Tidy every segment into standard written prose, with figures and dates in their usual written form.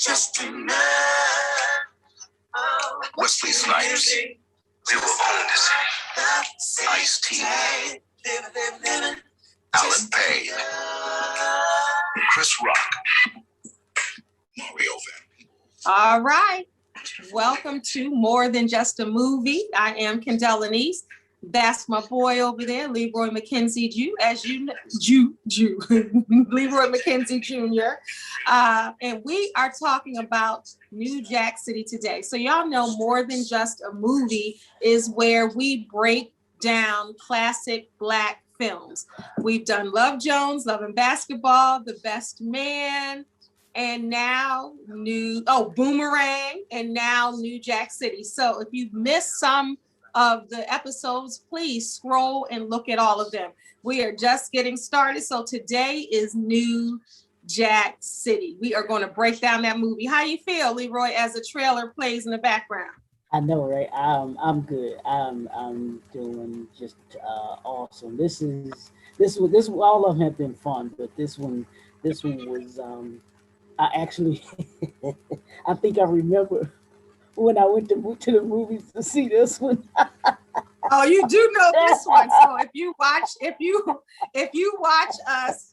just enough. Wesley Snipes, we will own this city. Ice-T, Alan Payne, Chris Rock, Mario Van. All right. Welcome to More Than Just a Movie. I am Kendell Lenice. That's my boy over there, Leroy Mckenzie Jr. As you know, Leroy Mckenzie Jr. And we are talking about New Jack City today. So y'all know More Than Just a Movie is where we break down classic Black films. We've done Love Jones, Love and Basketball, The Best Man, and now Boomerang, and now New Jack City. So if you've missed some of the episodes, please scroll and look at all of them. We are just getting started. So today is New Jack City. We are going to break down that movie. How you feel, Leroy, as a trailer plays in the background? I know, right? I'm good. I'm doing just awesome. This all of them have been fun, but this one was I actually I think I remember when I went to the movies to see this one. Oh, you do know this one. So if you watch us,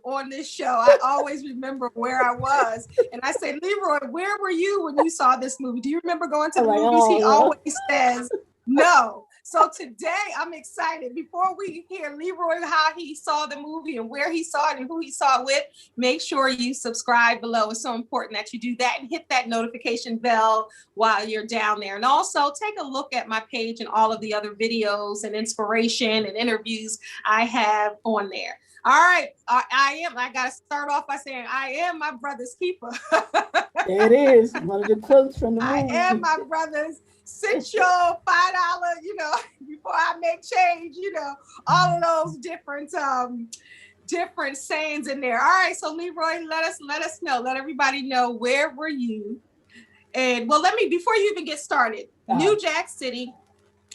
on this show, I always remember where I was. And I say, Leroy, where were you when you saw this movie? Do you remember going to the movies? He always says no. So today I'm excited. Before we hear Leroy, how he saw the movie and where he saw it and who he saw it with, make sure you subscribe below. It's so important that you do that and hit that notification bell while you're down there. And also take a look at my page and all of the other videos and inspiration and interviews I have on there. All right. I got to start off by saying I am my brother's keeper. There it is. One of the quotes from the movie. I am my brother's. Sit your $5, before I make change, all of those different sayings in there. All right, so Leroy, let us know, let everybody know, where were you? And before you even get started, New Jack City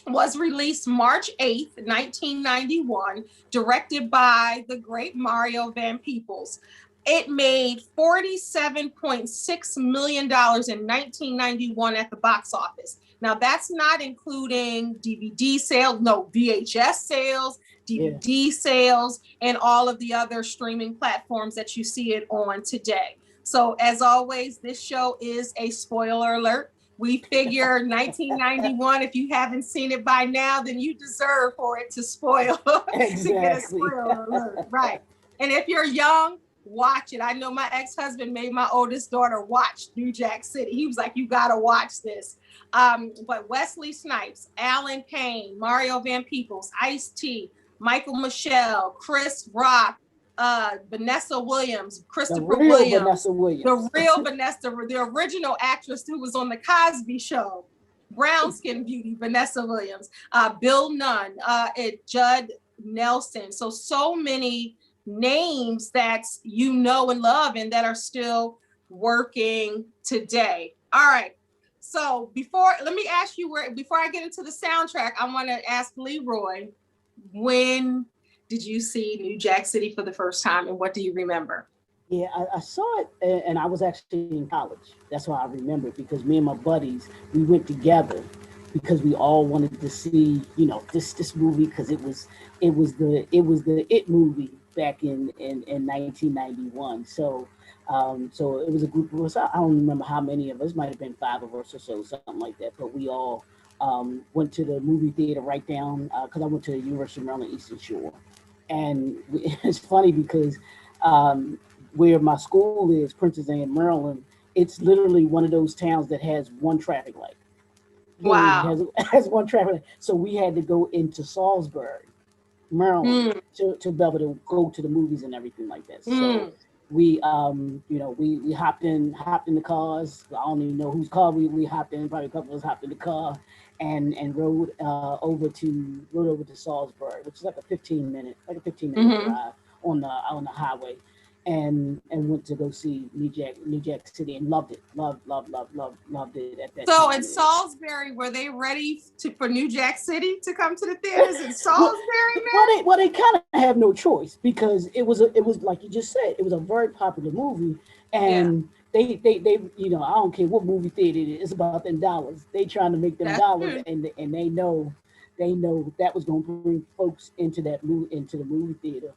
was released March 8th, 1991, directed by the great Mario Van Peebles. It made $47.6 million in 1991 at the box office. Now, that's not including DVD sales, VHS sales, DVD sales, and all of the other streaming platforms that you see it on today. So, as always, this show is a spoiler alert. We figure 1991, if you haven't seen it by now, then you deserve for it to spoil, exactly. to get a spoiler alert, right? And if you're young, watch it. I know my ex-husband made my oldest daughter watch New Jack City. He was like, you got to watch this. But Wesley Snipes, Alan Payne, Mario Van Peebles, Ice-T, Michael Michelle, Chris Rock, Vanessa Williams, Christopher Williams, the real Vanessa, the original actress who was on the Cosby Show, brown skin beauty, Vanessa Williams, Bill Nunn, Judd Nelson. So many names that you know and love and that are still working today. All right. So let me ask you before I get into the soundtrack, I want to ask Leroy, when did you see New Jack City for the first time and what do you remember? Yeah, I saw it and I was actually in college. That's why I remember it, because me and my buddies, we went together because we all wanted to see, this movie, because it was the It movie back in 1991. So it was a group of us. I don't remember how many of us, might have been 5 of us or so, something like that. But we all went to the movie theater right down, because I went to the University of Maryland Eastern Shore. And it's funny because where my school is, Princess Anne, Maryland, it's literally one of those towns that has one traffic light. Wow. It has one traffic light. So we had to go into Salisbury, Maryland, to be able to go to the movies and everything like that. So we hopped in the cars. I don't even know whose car we hopped in. Probably a couple of us hopped in the car and rode over to Salisbury, which is like a 15 minute drive on the highway, and went to go see New Jack City and loved it. Loved it at that time. So in Salisbury, were they ready for New Jack City to come to the theaters in Salisbury? Well, they kind of have no choice, because it was like you just said, it was a very popular movie, and they, you know, I don't care what movie theater it is, it's about them dollars. They trying to make them That's dollars, true. and they know that was going to bring folks into into the movie theater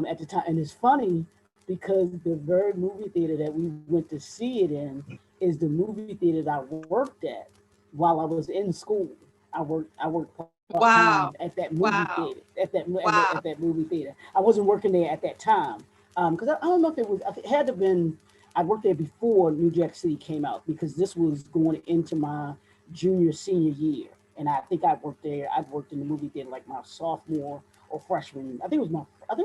at the time. And it's funny because the very movie theater that we went to see it in is the movie theater that I worked at while I was in school. I worked part time Wow. at that movie Wow. theater Wow. at that movie theater. I wasn't working there at that time because I don't know if it was. It had to have been. I worked there before New Jack City came out because this was going into my senior year, and I think I'd worked in the movie theater like my sophomore or freshman. I think it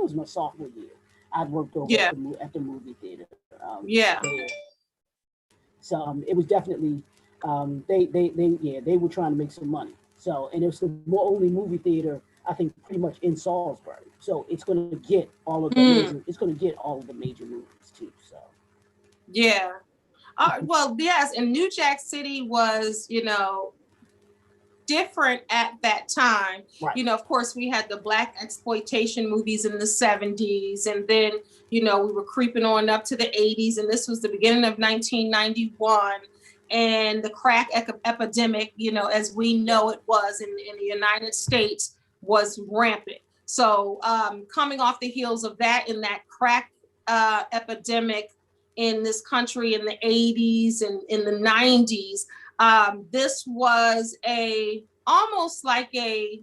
was my sophomore year. I'd worked over Yeah. at the movie theater Yeah. there. So it was definitely they were trying to make some money. So and it was the only movie theater I think pretty much in Salisbury. So it's going to get all of the Mm. major. It's going to get all of the major movies too. So Yeah. Well, yes, and New Jack City was, you know, different at that time. right. You know, of course, we had the Black exploitation movies in the 70s, and then, you know, we were creeping on up to the 80s, and this was the beginning of 1991. And the crack epidemic, you know, as we know it was in the United States, was rampant. So coming off the heels of that, in that crack epidemic in this country in the 80s and in the 90s, this was almost like a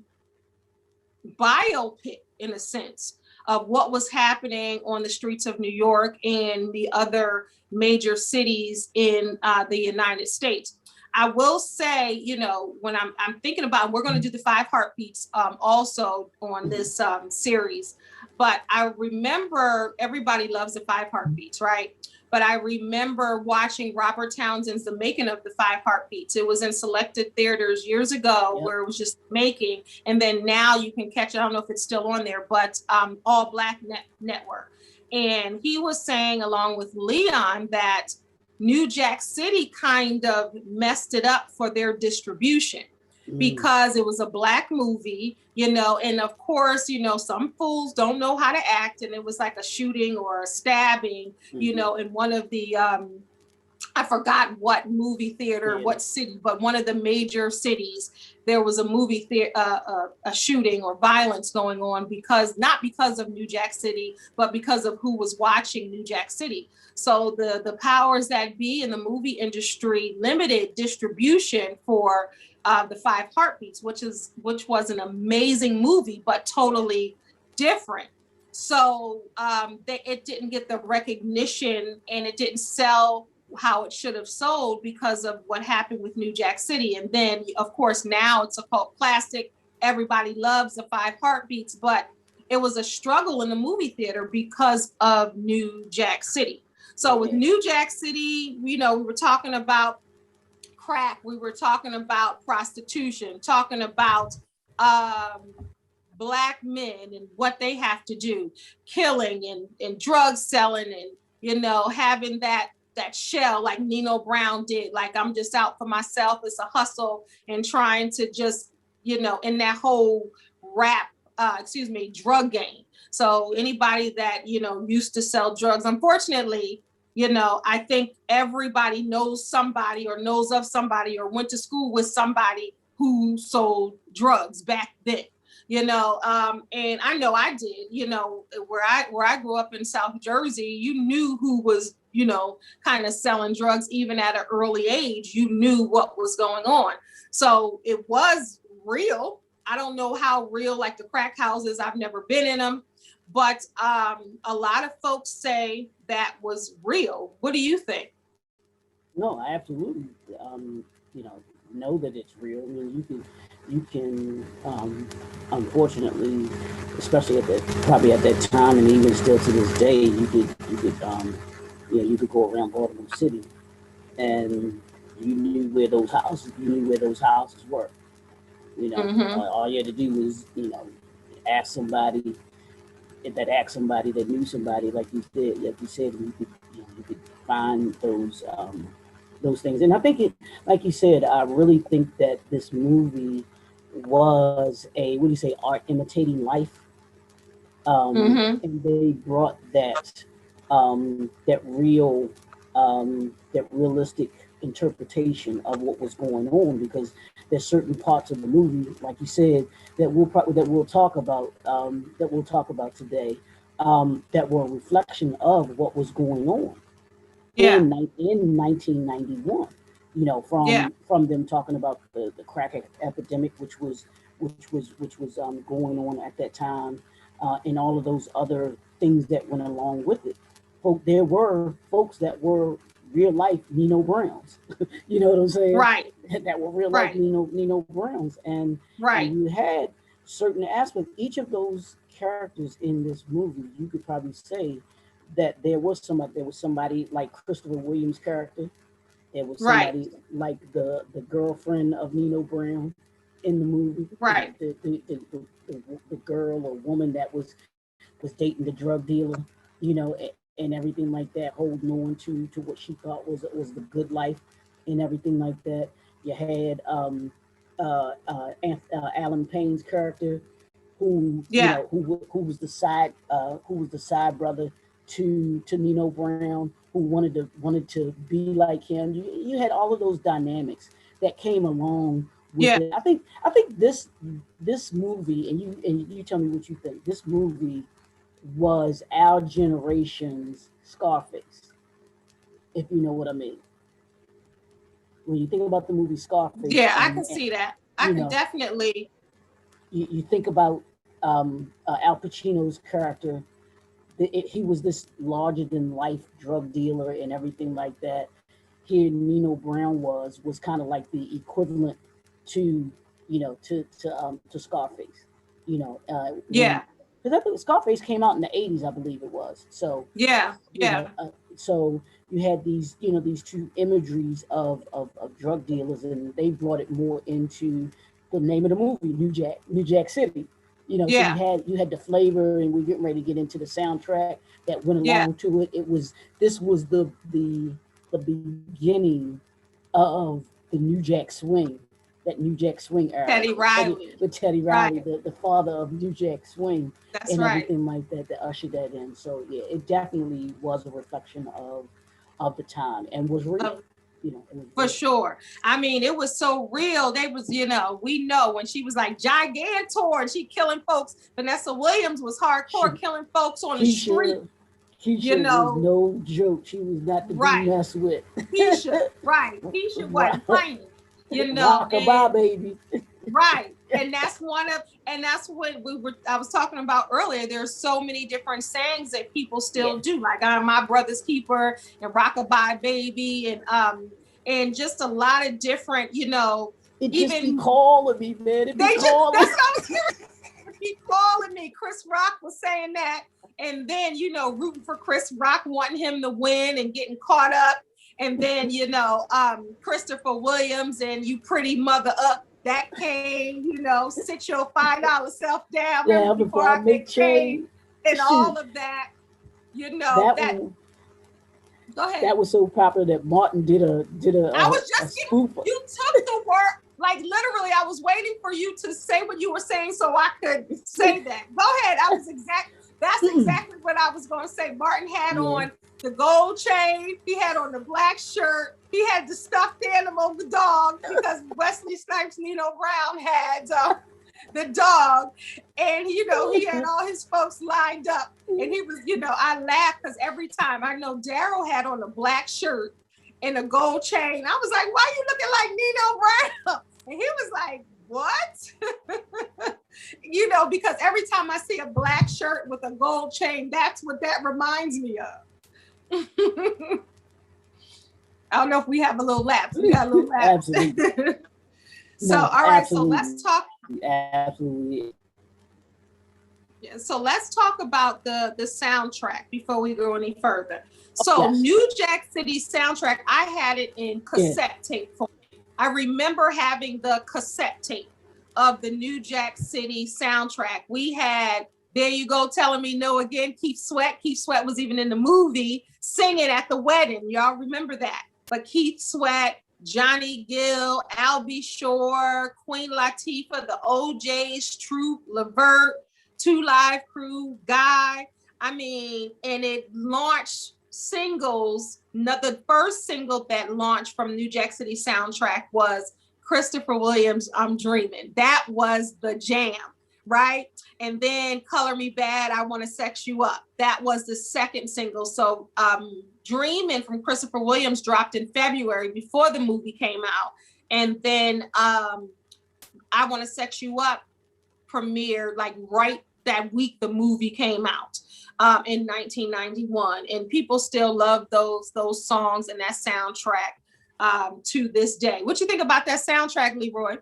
biopic in a sense of what was happening on the streets of New York and the other major cities in the United States. I will say, you know, when I'm thinking about, we're going to do the 5 heartbeats also on this series, but I remember everybody loves the 5 heartbeats, right? But I remember watching Robert Townsend's The Making of the 5 Heartbeats. It was in selected theaters years ago. Yep. Where it was just making, and then now you can catch it. I don't know if it's still on there, but All Black Network. And he was saying, along with Leon, that New Jack City kind of messed it up for their distribution because it was a Black movie, you know, and of course, you know, some fools don't know how to act, and it was like a shooting or a stabbing, you know, in one of the I forgot what movie theater, what city, but one of the major cities, there was a movie theater, a shooting or violence going on not because of New Jack City, but because of who was watching New Jack City. So the powers that be in the movie industry limited distribution for the 5 Heartbeats, which was an amazing movie, but totally different. So it didn't get the recognition, and it didn't sell how it should have sold because of what happened with New Jack City. And then, of course, now it's a cult classic. Everybody loves the 5 Heartbeats, but it was a struggle in the movie theater because of New Jack City. So with New Jack City, you know, we were talking about crack, we were talking about prostitution, talking about Black men and what they have to do, killing and drug selling, and, you know, having that shell like Nino Brown did, like I'm just out for myself. It's a hustle, and trying to just, you know, in that whole drug game. So anybody that, you know, used to sell drugs, unfortunately, you know, I think everybody knows somebody or knows of somebody or went to school with somebody who sold drugs back then. You know, and I know I did, you know, where I grew up in South Jersey, you knew who was, you know, kind of selling drugs. Even at an early age, you knew what was going on. So it was real. I don't know how real, like the crack houses, I've never been in them, but a lot of folks say that was real. What do you think? No, I absolutely, you know that it's real. I mean, you can, unfortunately, especially probably at that time, and even still to this day, you could go around Baltimore City, and you knew where those houses were. You know, all you had to do was, you know, ask somebody that knew somebody, like you said, you could find those things. And I think like you said, I really think that this movie was art imitating life. And they brought that real that realistic interpretation of what was going on, because there's certain parts of the movie, like you said, that we'll talk about today, that were a reflection of what was going on Yeah. in 1991. You know, from them talking about the crack epidemic, which was going on at that time, and all of those other things that went along with it. There were folks that were real life Nino Browns. You know what I'm saying? Right. That were real life Nino Browns, and you had certain aspects. Each of those characters in this movie, you could probably say that there was somebody like Christopher Williams' character. There was somebody like the girlfriend of Nino Brown in the movie. Right. The girl or woman that was dating the drug dealer, you know, and everything like that, holding on to what she thought was the good life and everything like that. You had Alan Payne's character, who who was the side brother to Nino Brown, who wanted to be like him. You had all of those dynamics that came along with it. I think this movie, and you tell me what you think. This movie was our generation's Scarface, if you know what I mean. When you think about the movie Scarface, I can see that. I can definitely. You think about Al Pacino's character. He was this larger than life drug dealer and everything like that. Here, Nino Brown was kind of like the equivalent to Scarface. Because I think Scarface came out in the 80s, I believe it was. So so you had these two imageries of drug dealers, and they brought it more into the name of the movie, New Jack City. So you had the flavor, and we're getting ready to get into the soundtrack that went along to it. This was the beginning of the New Jack Swing. That New Jack Swing era. Teddy Riley. With Teddy Riley, the father of New Jack Swing. That's and everything like that ushered that in. So yeah, it definitely was a reflection of the time and was real. For sure. I mean, it was so real. They was, we know when she was like Gigantor and she killing folks. Vanessa Williams was hardcore killing folks on the street. Keisha was no joke. She was not to be messed with. Keisha wasn't playing. Rockabye, baby. Right. And that's what I was talking about earlier. There's so many different sayings that people still do, like I'm my brother's keeper and Rockabye baby, and just a lot of different, it just be calling me, man. That's what I was keep calling me. Chris Rock was saying that. And then, rooting for Chris Rock, wanting him to win and getting caught up. And then, Christopher Williams and You Pretty Mother Up, that came, sit your $5 self down before I make change. And all of that, that go ahead. That was so popular that Martin did a I was just spoof. You took the word, like literally, I was waiting for you to say what you were saying so I could say that. Go ahead. That's exactly what I was going to say. Martin had on the gold chain. He had on the black shirt. He had the stuffed animal, the dog, because Wesley Snipes, Nino Brown had the dog. And, he had all his folks lined up. And he was, I laughed because every time I know Daryl had on a black shirt and a gold chain. I was like, why are you looking like Nino Brown? And he was like, what? Because every time I see a black shirt with a gold chain, that's what that reminds me of. I don't know if we have a little lapse. We got a little lapse. Absolutely. All right. So let's talk. Absolutely. Yeah. So let's talk about the soundtrack before we go any further. So New Jack City soundtrack, I had it in cassette tape form. I remember having the cassette tape of the New Jack City soundtrack. We had There You Go Telling Me No Again, Keith Sweat. Keith Sweat was even in the movie singing at the wedding. Y'all remember that? But Keith Sweat, Johnny Gill, Albie Shore, Queen Latifah, the OJs, Troop, Levert, Two Live Crew, Guy. I mean, and it launched singles, the first single that launched from New Jack City soundtrack was Christopher Williams' I'm Dreaming. That was the jam, right? And then Color Me Bad, I Want to Sex You Up. That was the second single. So Dreaming from Christopher Williams dropped in February before the movie came out. And then I Want to Sex You Up premiered like right that week the movie came out in 1991. And people still love those songs and that soundtrack to this day. What you think about that soundtrack, Leroy?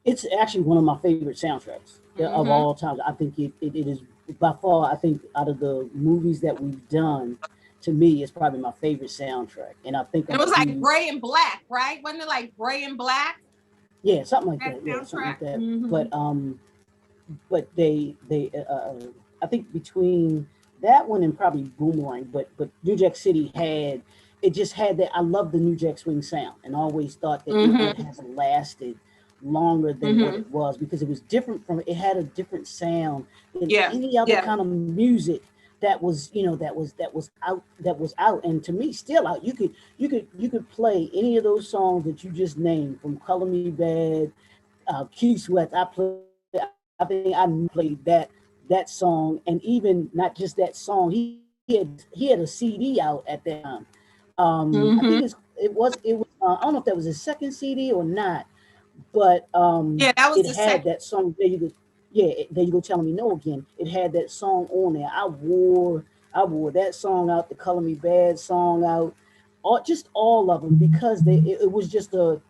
It's actually one of my favorite soundtracks of all time. I think it is by far, I think out of the movies that we've done, to me, it's probably my favorite soundtrack. And I think it was like Gray and Black, right? Wasn't it like Gray and Black? Yeah, something like that. Yeah, something like that. But they I think between that one and probably Boomerang, but New Jack City had that. I love the New Jack Swing sound, and always thought that it has lasted longer than what it was, because it was different from, it had a different sound than any other kind of music that was, that was out, and to me still out. You could play any of those songs that you just named, from Color Me Bad, Key Sweat. I think I played that song, and even not just that song. He had a CD out at that time. I think it was I don't know if that was his second CD or not, but that was it had that song. There you go, Telling Me No Again. It had that song on there. I wore that song out, the Color Me Bad song out, all of them, because it was just a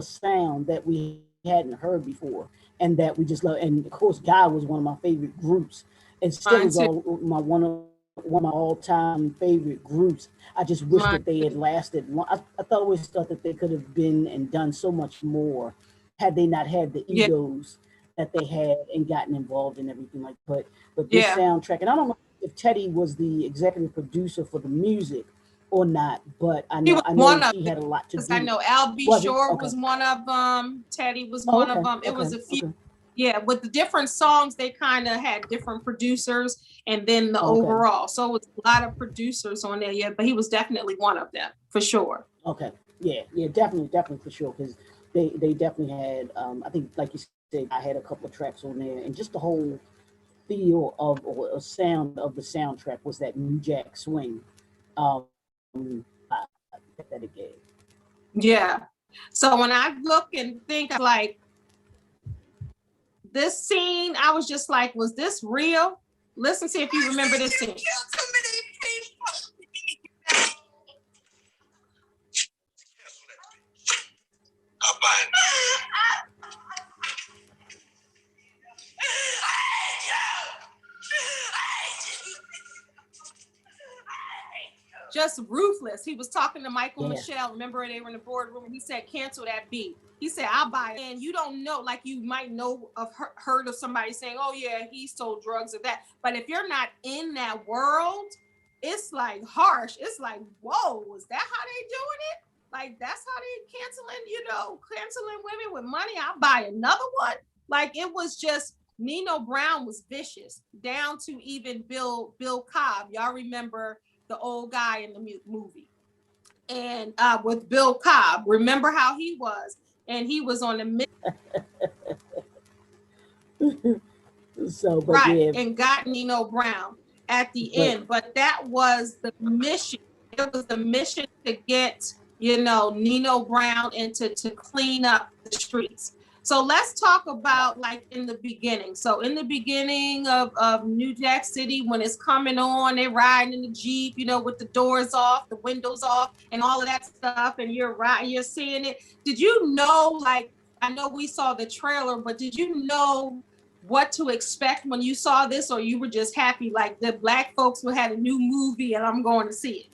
sound that we hadn't heard before, and that we just love. And of course, Guy was one of my favorite groups, and still is one of my all-time favorite groups. I just wish that they had lasted long. I always thought that they could have been and done so much more had they not had the egos that they had and gotten involved in everything like. But this soundtrack, and I don't know if Teddy was the executive producer for the music or not, but I know he had a lot to do. I know Al B. Shore was one of them. Teddy was one of them. It was a few. Yeah, with the different songs, they kind of had different producers, and then the overall. So it was a lot of producers on there, but he was definitely one of them, for sure. Okay, yeah, definitely for sure, because they definitely had, I think, like you said, I had a couple of tracks on there, and just the whole feel of, or sound of the soundtrack was that New Jack Swing that it gave. Yeah. So when I look and think, like, this scene, I was just like, was this real? Listen, see if you remember this scene. Just ruthless. He was talking to Michael Michelle. Remember, they were in the boardroom, and he said, cancel that beat. He said, I'll buy it. And you don't know, like, you might know of heard of somebody saying, oh yeah, he sold drugs or that. But if you're not in that world, it's like harsh. It's like, whoa, is that how they doing it? Like, that's how they canceling women with money. I'll buy another one. Like, it was just, Nino Brown was vicious, down to even Bill Cobb. Y'all remember the old guy in the movie, and with Bill Cobb, remember how he was, and he was on the and got Nino Brown at the end. But that was the mission. It was the mission to get Nino Brown and to clean up the streets. So let's talk about, like, in the beginning. So in the beginning of New Jack City, when it's coming on, they're riding in the Jeep, with the doors off, the windows off, and all of that stuff, and you're seeing it. Did you know, like, I know we saw the trailer, but did you know what to expect when you saw this, or you were just happy, like, the Black folks had a new movie and I'm going to see it?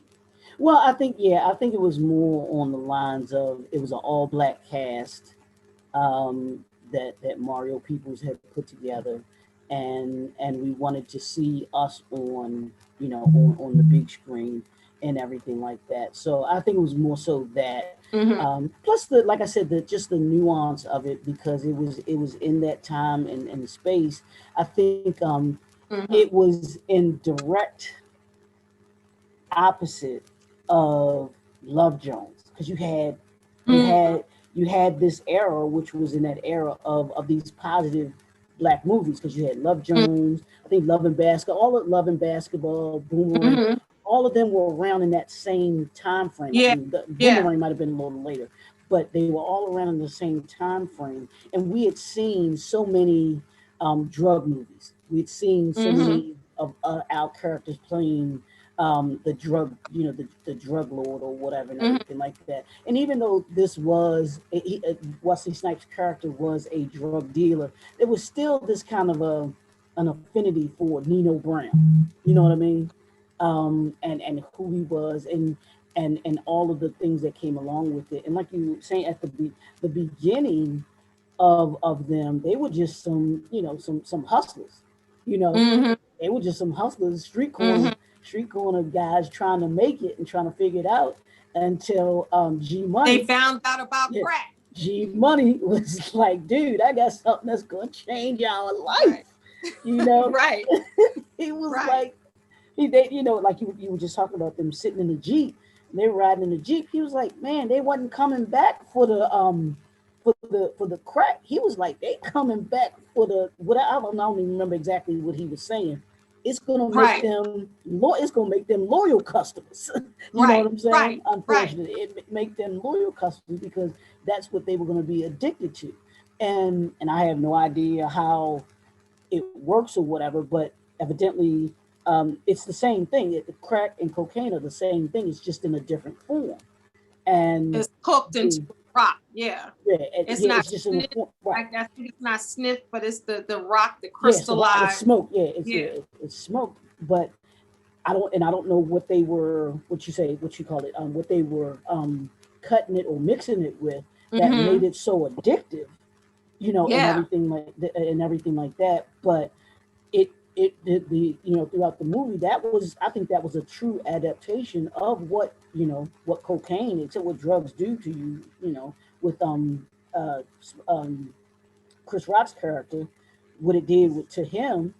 Well, I think it was more on the lines of, it was an all-Black cast that Mario Peoples had put together, and we wanted to see us on the big screen and everything like that. So I think it was more so that, plus like I said, just the nuance of it, because it was in that time and space. I think it was in direct opposite of Love Jones, because you had this era, which was in that era of these positive black movies, because you had Love Jones, I think Love and Basketball, all of Love and Basketball, Boomerang, all of them were around in that same time frame. Yeah. I mean, the Boomerang might have been a little later, but they were all around in the same time frame. And we had seen so many drug movies. We had seen so many of our characters playing the drug, the drug lord or whatever, and everything like that. And even though this was Wesley Snipes' character was a drug dealer, there was still this kind of an affinity for Nino Brown. You know what I mean? And who he was, and all of the things that came along with it. And like you were saying at the beginning of them, they were just some hustlers. They were just some hustlers, street corner guys trying to make it and trying to figure it out until G Money. They found out about crack. G Money was like, dude, I got something that's gonna change our life. Right. He was like, like you were just talking about them sitting in the Jeep, and they were riding in the Jeep. He was like, man, they wasn't coming back for the crack. He was like, they coming back for I don't even remember exactly what he was saying. It's gonna make them it's gonna make them loyal customers. You know what I'm saying? Right. Unfortunately, it make them loyal customers because that's what they were gonna be addicted to. And I have no idea how it works or whatever, but evidently it's the same thing. The crack and cocaine are the same thing. It's just in a different form. And it's cooked into rock. It's not just in a form, right. I think it's not sniff, but it's the rock, the crystallized. It's smoke. It's smoke. But I don't know what they were. What you call it? What they were cutting it or mixing it with that made it so addictive. And everything like that. But throughout the movie, I think that was a true adaptation of what cocaine, except what drugs do to you, with Chris Rock's character, what it did to him,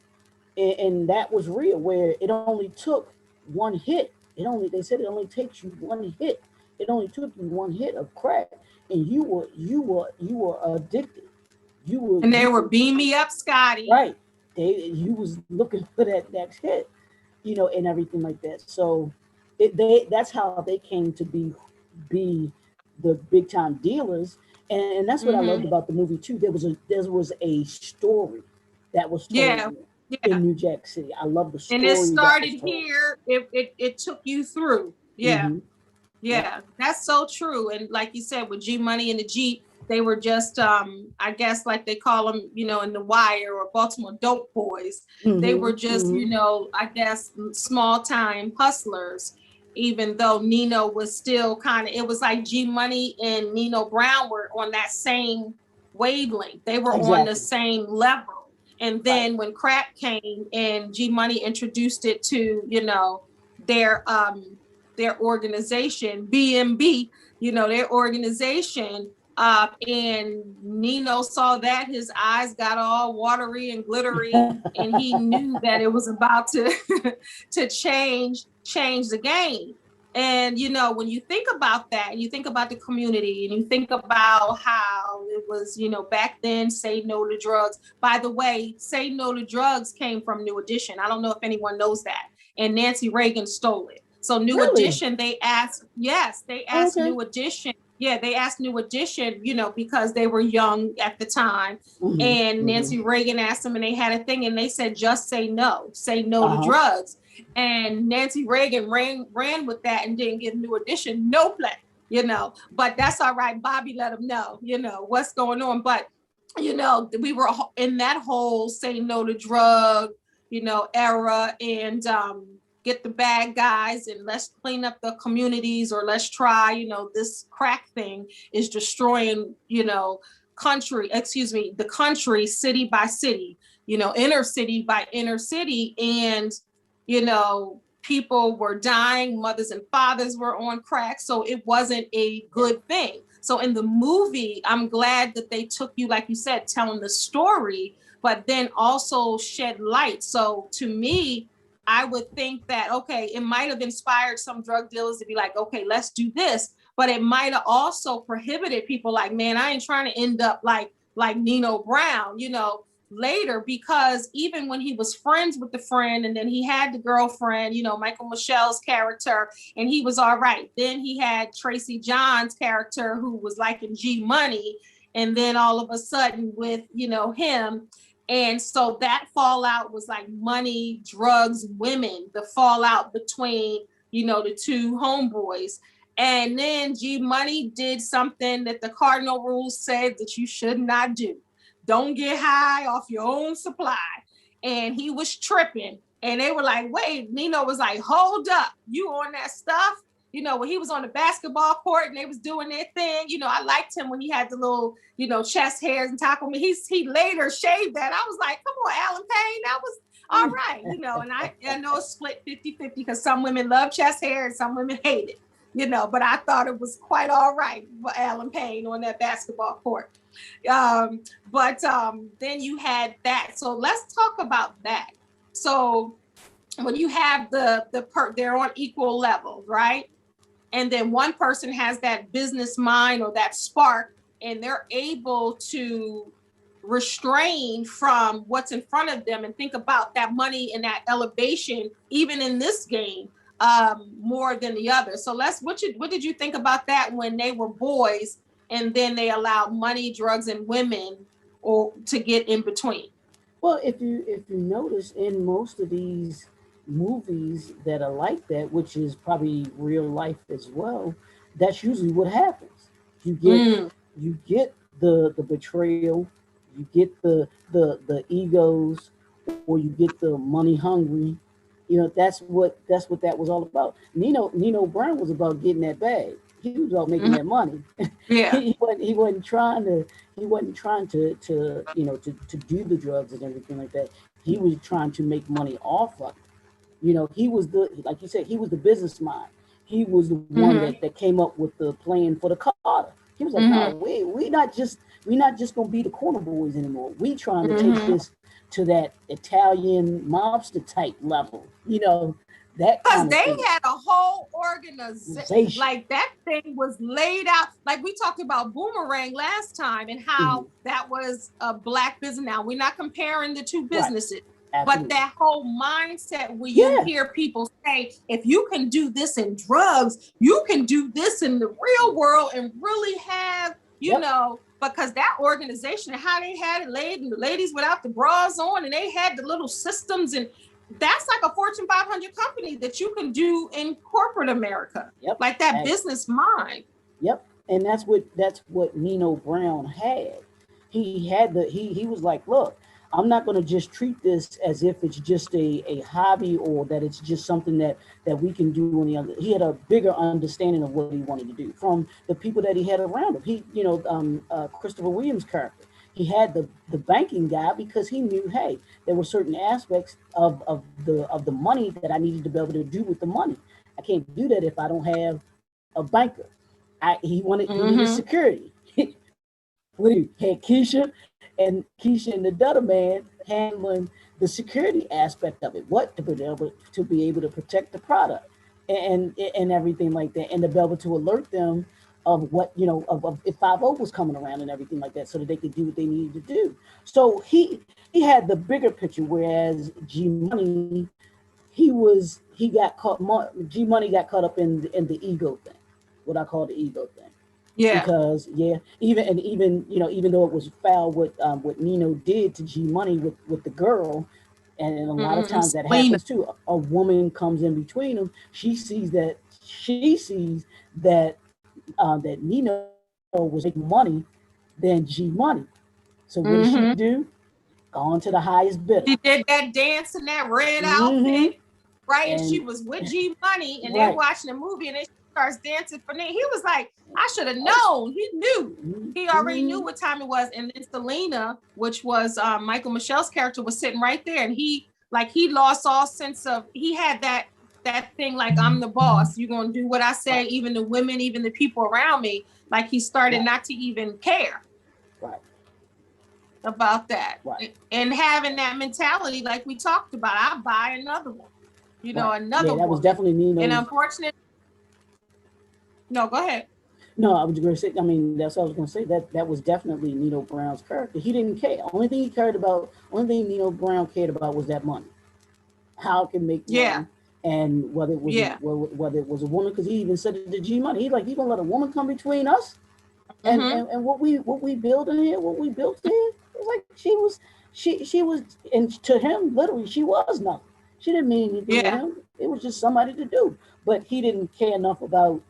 and that was real, where it only took one hit. They said it only takes you one hit. It only took you one hit of crack, and you were addicted. They were beam me up, Scotty. Right. You was looking for that next hit, and everything like that. So that's how they came to be the big time dealers, and that's what I loved about the movie too. There was a story that was told in New Jack City. I love the story. And it started here. It took you through. That's so true. And like you said, with G Money and the Jeep, they were just, I guess, like they call them, in The Wire or Baltimore dope boys. They were just, I guess, small time hustlers, even though Nino was still it was like G Money and Nino Brown were on that same wavelength. They were on the same level. And then when crack came and G Money introduced it to, their organization, BMB, their organization, and Nino saw that, his eyes got all watery and glittery, and he knew that it was about to change the game. And when you think about that, you think about the community, and you think about how it was, back then, Say No to Drugs. By the way, Say No to Drugs came from New Edition. I don't know if anyone knows that. And Nancy Reagan stole it. So New Edition, they asked New Edition. Yeah, they asked New Edition, because they were young at the time. And Nancy Reagan asked them, and they had a thing, and they said, just say no to drugs. And Nancy Reagan ran with that and didn't give New Edition no play, but that's all right. Bobby let them know, what's going on. But, we were in that whole say no to drug, era, and get the bad guys and let's clean up the communities, or let's try, this crack thing is destroying, the country, city by city, inner city by inner city. And, people were dying, mothers and fathers were on crack. So it wasn't a good thing. So in the movie, I'm glad that they took you, like you said, telling the story, but then also shed light. So to me, I would think that, okay, it might have inspired some drug dealers to be like, okay, let's do this. But it might have also prohibited people like, man, I ain't trying to end up like Nino Brown, later, because even when he was friends with the friend and then he had the girlfriend, Michael Michelle's character, and he was all right. Then he had Tracy John's character who was like in G Money. And then all of a sudden with, him. And so that fallout was like money, drugs, women, the fallout between, the two homeboys. And then G Money did something that the cardinal rules said that you should not do. Don't get high off your own supply. And he was tripping. And they were like, wait, Nino was like, hold up, you on that stuff? When he was on the basketball court and they was doing their thing, I liked him when he had the little, chest hairs and taco. He later shaved that. I was like, come on, Alan Payne, that was all right. And I know it's split 50-50 because some women love chest hair and some women hate it, but I thought it was quite all right for Alan Payne on that basketball court. But then you had that. So let's talk about that. So when you have they're on equal levels, right? And then one person has that business mind or that spark, and they're able to restrain from what's in front of them and think about that money and that elevation, even in this game, more than the other. So what did you think about that when they were boys and then they allowed money, drugs, and women or to get in between? Well, if you notice in most of these movies that are like that, which is probably real life as well, that's usually what happens. You get the betrayal, you get the egos, or you get the money hungry. That's what that was all about. Nino Brown was about getting that bag. He was about making that money. Yeah. he wasn't trying to do the drugs and everything like that. He was trying to make money off of it. He was like you said, he was the business mind. He was the one that came up with the plan for the Carter. He was like, no, we not just gonna be the corner boys anymore. We trying to take this to that Italian mobster type level. That because they had a whole organization. Like that thing was laid out. Like we talked about Boomerang last time and how that was a Black business. Now we're not comparing the two businesses, but that whole mindset where you hear people say, if you can do this in drugs, you can do this in the real world and really have, because that organization and how they had it laid and the ladies without the bras on and they had the little systems, and that's like a Fortune 500 company that you can do in corporate America. Like that business mind. And that's what Nino Brown had. He had he was like, look, I'm not going to just treat this as if it's just a hobby or that it's just something that we can do on the other. He had a bigger understanding of what he wanted to do from the people that he had around him. Christopher Williams' character. He had the banking guy because he knew, hey, there were certain aspects of the money that I needed to be able to do with the money. I can't do that if I don't have a banker. He needed security. He had Keisha and the Dutter Man handling the security aspect of it. What to be able to protect the product and everything like that, and to be able to alert them of what of if 5-0 was coming around and everything like that, so that they could do what they needed to do. So he had the bigger picture, whereas G Money, G Money got caught up in the ego thing, what I call the ego thing. Yeah. Because even though it was foul what Nino did to G Money with the girl, and a lot of times that happens too. A woman comes in between them. She sees that that Nino was making money than G Money. So what did she do? Gone to the highest bidder. She did that dance in that red outfit, right? And she was with G Money, and they're watching the movie, and then she starts dancing for me. He was like, I should have known. He knew. He already knew what time it was. And then Selena, which was Michael Michelle's character, was sitting right there, and he lost all sense of. He had that thing like, I'm the boss. You're gonna do what I say, even the women, even the people around me. Like he started not to even care. About that. And having that mentality, like we talked about, I'll buy another one. another that woman. was definitely Nino. And unfortunately, no, go ahead. No, I was going to say, I mean, that's what I was going to say. That was definitely Nino Brown's character. He didn't care. Only thing Nino Brown cared about was that money. How it can make money, and whether it was whether it was a woman, because he even said it to G Money. He's like, you gonna let a woman come between us and what we build in here, what we built here? It's like she was, and to him, literally, she was nothing. She didn't mean anything to him. It was just somebody to do. But he didn't care enough about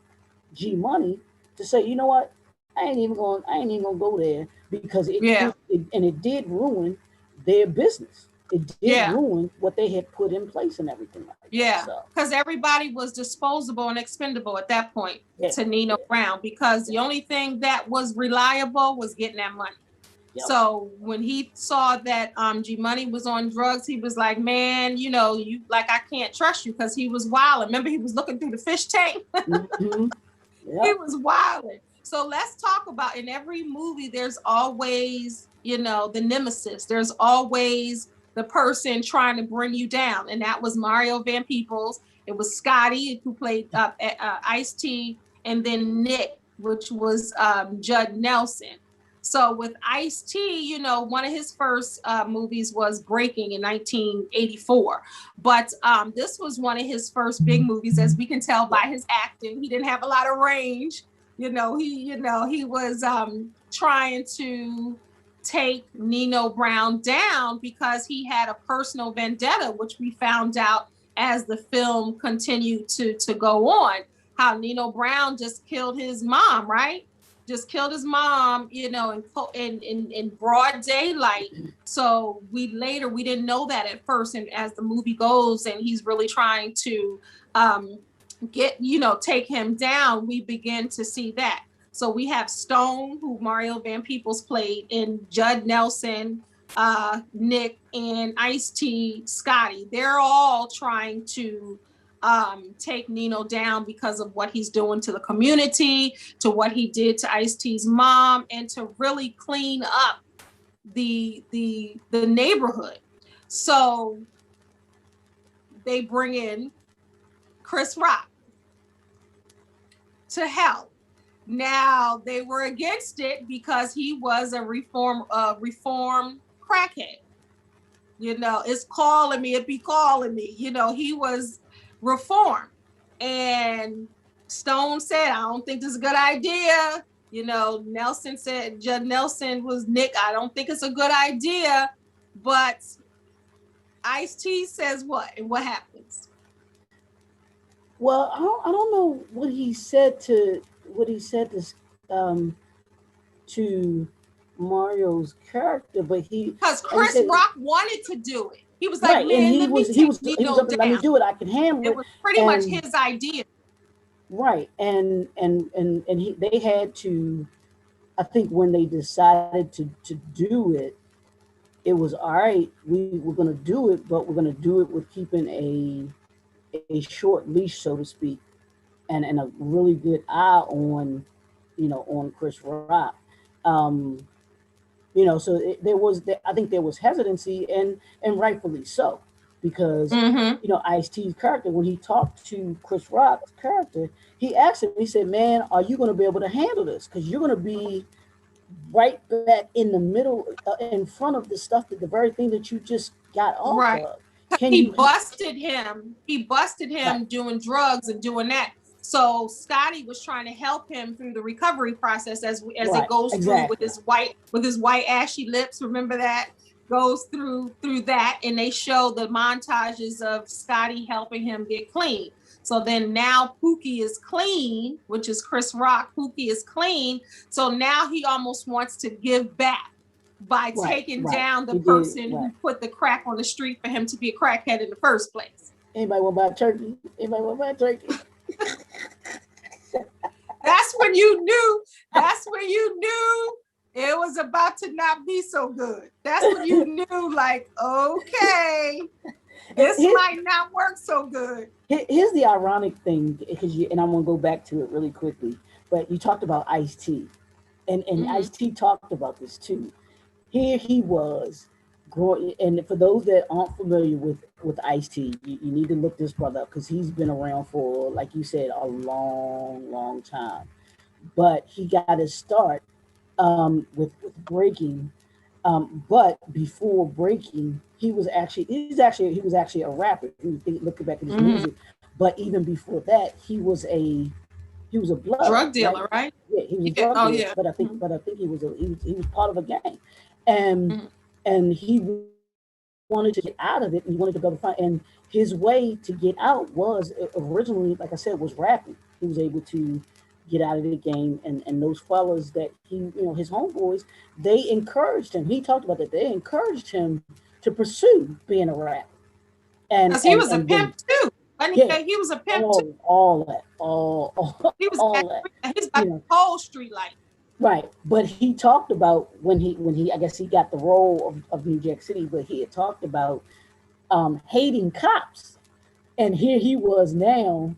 G Money to say, you know what, I ain't even gonna go there, because it did ruin their business. It did ruin what they had put in place and everything like that. Because everybody was disposable and expendable at that point to Nino Brown, because the only thing that was reliable was getting that money. So when he saw that G Money was on drugs, he was like, man, I can't trust you, because he was wild. Remember, he was looking through the fish tank. He was wilding. So let's talk about, in every movie, there's always, the nemesis. There's always the person trying to bring you down. And that was Mario Van Peebles. It was Scotty, who played Ice-T, and then Nick, which was Judd Nelson. So with Ice-T, one of his first movies was Breaking in 1984. But this was one of his first big movies, as we can tell by his acting. He didn't have a lot of range. He was trying to take Nino Brown down because he had a personal vendetta, which we found out as the film continued to go on, how Nino Brown just killed his mom, right? Just killed his mom, in broad daylight. So we didn't know that at first. And as the movie goes and he's really trying to take him down, we begin to see that. So we have Stone, who Mario Van Peebles played, and Judd Nelson, Nick, and Ice-T, Scotty. They're all trying to take Nino down because of what he's doing to the community, to what he did to Ice-T's mom, and to really clean up the neighborhood. So they bring in Chris Rock to help. Now, they were against it because he was a reformed crackhead. It's calling me, it be calling me. He was reformed. And Stone said, I don't think this is a good idea. Nelson said, Judd Nelson was Nick, I don't think it's a good idea. But Ice-T says what? And what happens? Well, I don't know what he said to Mario's character, but because Chris Rock wanted to do it. He was like, right, man, he was up, let me do it. I can handle it. It was pretty much his idea. Right, and they had to. I think when they decided to do it, it was all right. We're going to do it, but we're going to do it with keeping a short leash, so to speak, and a really good eye on, on Chris Rock. So I think there was hesitancy, and rightfully so, because Ice-T's character, when he talked to Chris Rock's character, he asked him, he said, man, are you going to be able to handle this? Because you're going to be right back in the middle, in front of the stuff, the very thing that you just got off of. He busted him right. Doing drugs and doing that. So Scotty was trying to help him through the recovery process as it goes through with his white ashy lips. Remember that? Goes through that, and they show the montages of Scotty helping him get clean. So then now Pookie is clean, which is Chris Rock. Pookie is clean. So now he almost wants to give back by taking down the person who put the crack on the street for him to be a crackhead in the first place. Anybody want to buy turkey? That's when you knew it was about to not be so good. That's when you knew, like, okay, this might not work so good. Here's the ironic thing, and I'm going to go back to it really quickly, but you talked about Ice-T, and Ice-T talked about this too. Here he was, And for those that aren't familiar with Ice-T, you need to look this brother up because he's been around for, like you said, a long time. But he got his start with breaking. But before breaking, he was actually a rapper. Looking back at his music, but even before that, he was a blood drug dealer, right? Yeah, he was a Yeah. drug Oh dealer. yeah. But I think he was part of a gang, and and he wanted to get out of it, and he wanted to go to find. And his way to get out was originally, like I said, was rapping. He was able to get out of the game, and those fellas that his homeboys, they encouraged him. He talked about that. They encouraged him to pursue being a rapper, Because he was a and then pimp too. yeah, He was a pimp too. all that, all He was all that, he's you got know. the whole street light. Right, but he talked about when he I guess he got the role of New Jack City, but he had talked about hating cops, and here he was now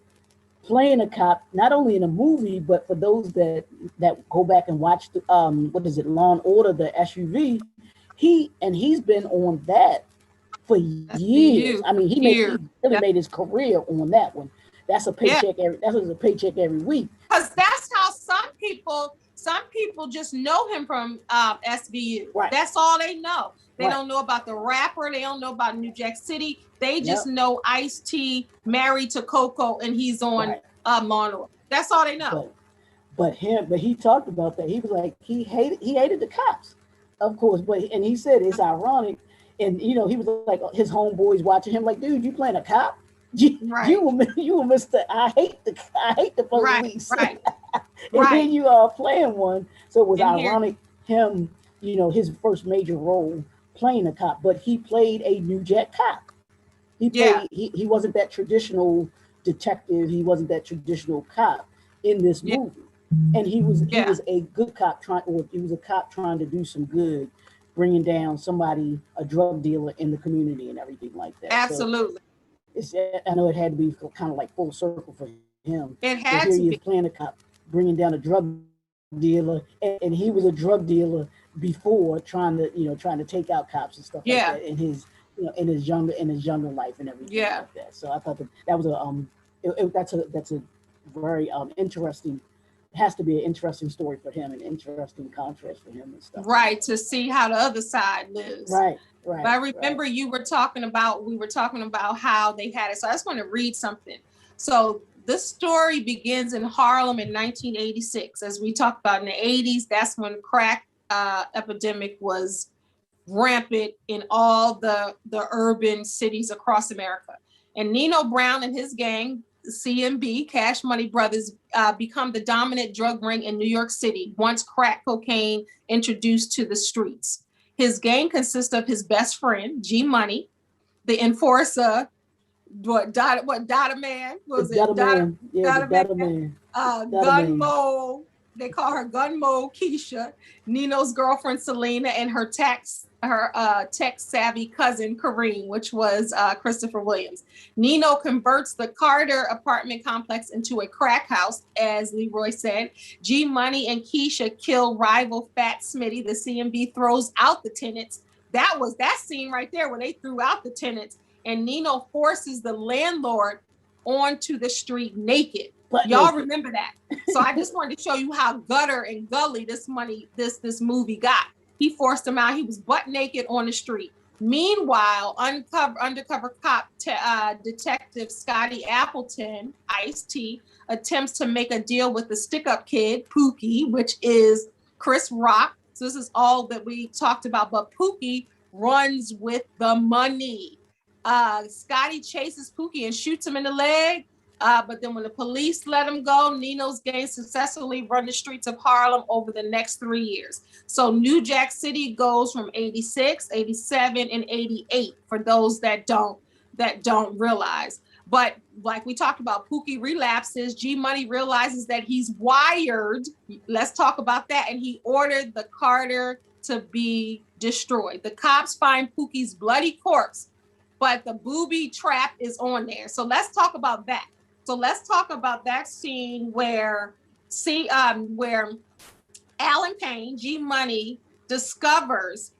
playing a cop, not only in a movie, but for those that go back and watch the what is it, Law and Order, the SUV, he's been on that for years. SVU I mean, he here. really made his career on that one. That's a Yeah. paycheck that's a paycheck every week. Because that's how some people just know him from SVU. Right. That's all they know. They Right. don't know about the rapper. They don't know about New Jack City. They just Yep. know Ice-T married to Coco and he's on Right. Law and Order. That's all they know. But he talked about that. He was like, he hated the cops, of course. And he said it's ironic. And he was like, his homeboys watching him like, dude, you playing a cop? Right. You were Mr. I hate the police. Right. And then you are playing one. So it was And ironic him, his first major role playing a cop, but he played a New Jack cop. He wasn't that traditional detective. He wasn't that traditional cop in this movie. And he was a good cop he was a cop trying to do some good, bringing down a drug dealer in the community and everything like that. Absolutely. So I know it had to be kind of like full circle for him. It had to be. He's playing a cop, bringing down a drug dealer, and he was a drug dealer before trying to take out cops and stuff like that in his younger life and everything like that. So I thought that was that's a very interesting. It has to be an interesting story for him, an interesting contrast for him and stuff. Right, to see how the other side lives. Right. But I remember we were talking about how they had it. So I just want to read something. So this story begins in Harlem in 1986. As we talked about in the 80s, that's when crack epidemic was rampant in all the urban cities across America. And Nino Brown and his gang, CMB, Cash Money Brothers, become the dominant drug ring in New York City once crack cocaine introduced to the streets. His gang consists of his best friend, G Money, the enforcer, Dada Man? Was it Dada Man? Gun Mo. They call her Gun Mo Keisha, Nino's girlfriend Selena, and her tech-savvy cousin Kareem, which was Christopher Williams. Nino converts the Carter apartment complex into a crack house, as Leroy said. G Money and Keisha kill rival Fat Smitty. The CMB throws out the tenants. That scene right there where they threw out the tenants, and Nino forces the landlord onto the street naked. Y'all remember that? So I just wanted to show you how gutter and gully this movie got. He forced him out. He was butt naked on the street. Meanwhile, undercover cop detective Scotty Appleton, Ice-T, attempts to make a deal with the stick-up kid, Pookie, which is Chris Rock. So this is all that we talked about, but Pookie runs with the money. Scotty chases Pookie and shoots him in the leg. But then when the police let him go, Nino's gang successfully run the streets of Harlem over the next 3 years. So New Jack City goes from 86, 87, and 88 for those that don't realize. But like we talked about, Pookie relapses. G Money realizes that he's wired. Let's talk about that. And he ordered the Carter to be destroyed. The cops find Pookie's bloody corpse, but the booby trap is on there. So let's talk about that. So let's talk about that scene where Alan Payne, G Money, discovers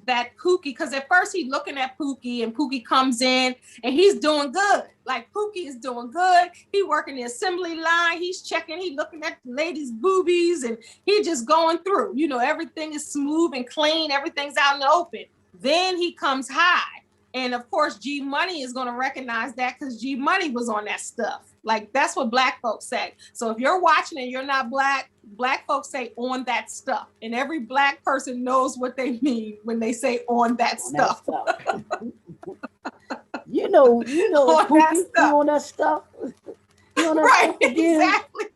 that Pookie, because at first he's looking at Pookie, and Pookie comes in and he's doing good. Like Pookie is doing good. He working the assembly line. He's checking. He looking at the ladies' boobies, and he just going through. You know, everything is smooth and clean. Everything's out in the open. Then he comes high, and of course, G Money is going to recognize that because G Money was on that stuff. Like that's what Black folks say. So if you're watching and you're not Black, Black folks say on that stuff, and every Black person knows what they mean when they say on that stuff. you know, Pookie, on that stuff. Right, exactly.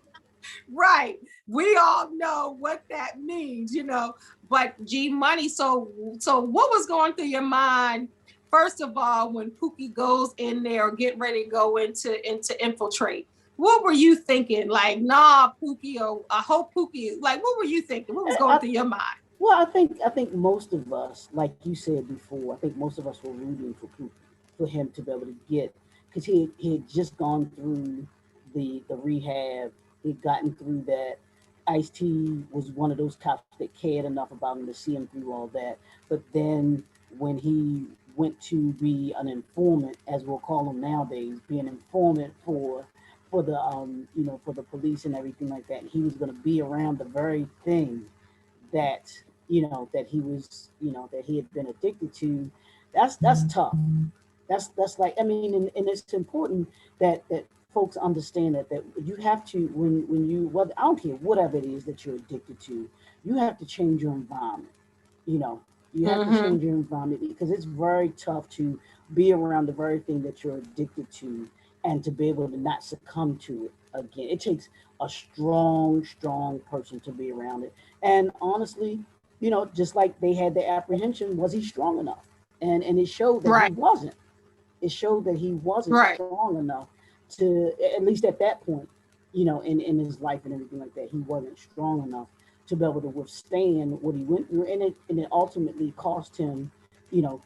Right. We all know what that means, you know. But G Money, so what was going through your mind? First of all, when Pookie goes in there, getting ready to go into infiltrate, what were you thinking? Like, nah, Pookie, or I hope Pookie. Like, what were you thinking? What was going through your mind? Well, I think most of us, like you said before, I think most of us were rooting for Pookie, for him to be able to get, because he had just gone through the rehab. He'd gotten through that. Ice-T was one of those cops that cared enough about him to see him through all that. But then when he went to be an informant, as we'll call him nowadays, be an informant for the for the police and everything like that, and he was going to be around the very thing that that he was that he had been addicted to. That's tough. That's like, I mean, and it's important that folks understand that you have to, when you, well, I don't care whatever it is that you're addicted to, you have to change your environment. You have to change your environment, because it's very tough to be around the very thing that you're addicted to and to be able to not succumb to it again. It takes a strong person to be around it. And honestly, just like they had the apprehension, was he strong enough? And it showed that he wasn't. It showed that he wasn't strong enough to, at least at that point, in his life and everything like that, he wasn't strong enough to be able to withstand what he went through, and it ultimately cost him,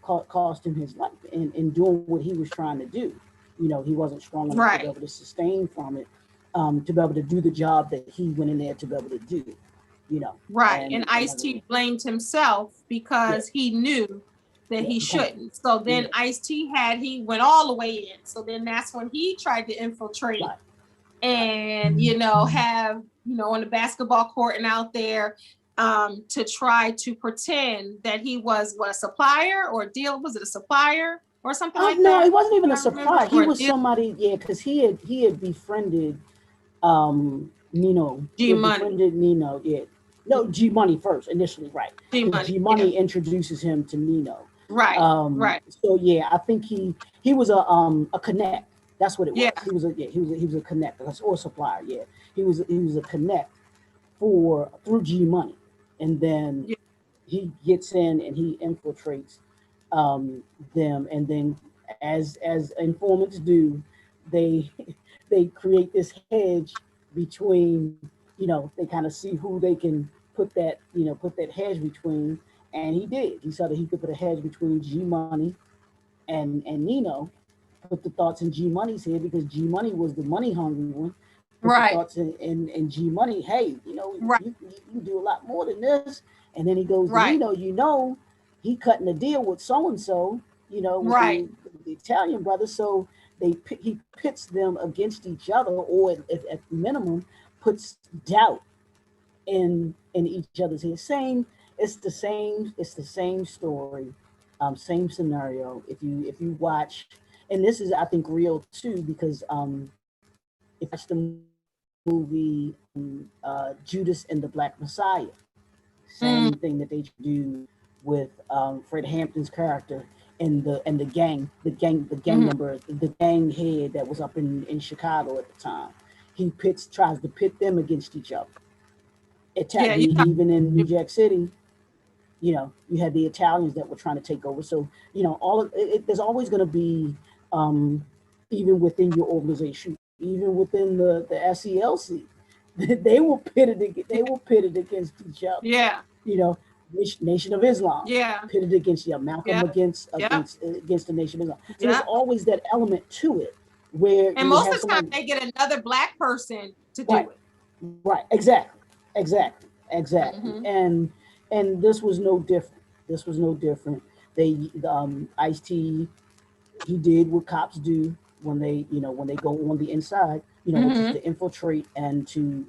cost him his life in doing what he was trying to do. He wasn't strong enough to be able to sustain from it, to be able to do the job that he went in there to be able to do. And Ice-T blamed himself because he knew that he shouldn't. So then Ice-T he went all the way in. So then that's when he tried to infiltrate and have on the basketball court and out there, to try to pretend that he was a supplier or a deal. Was it a supplier or something like that? No, he wasn't even a supplier. He was somebody, because he had befriended Nino. G Money. Befriended Nino, No, G Money first, initially, right. G Money introduces him to Nino. Right. So I think he was a connect. That's what it was. He was a connect or supplier. He was a connect through G Money, and then he gets in and he infiltrates them, and then as informants do, they create this hedge between, they kind of see who they can put that hedge between, and he did. He saw that he could put a hedge between G Money and Nino, put the thoughts in G Money's head, because G Money was the money hungry one. Put the thoughts in G Money, hey, you can do a lot more than this. And then he goes, Nino, he cutting a deal with so-and-so, with the Italian brothers. So he pits them against each other, or at minimum puts doubt in each other's head. It's the same story, same scenario. If you watch, and this is, I think, real too, because if it's the movie Judas and the Black Messiah, same thing that they do with Fred Hampton's character and the gang member, the gang head that was up in Chicago at the time. He tries to pit them against each other. Even in New Jack City, you had the Italians that were trying to take over. So all of it, there's always going to be, even within your organization, even within the SELC, they were pitted against each other. Nation of Islam, pitted against Malcolm against the Nation of Islam. So there's always that element to it where, and most of the time they get another Black person to do it. Right, exactly. And this was no different. This was no different. They Ice-T, he did what cops do when they, when they go on the inside, which is to infiltrate and to,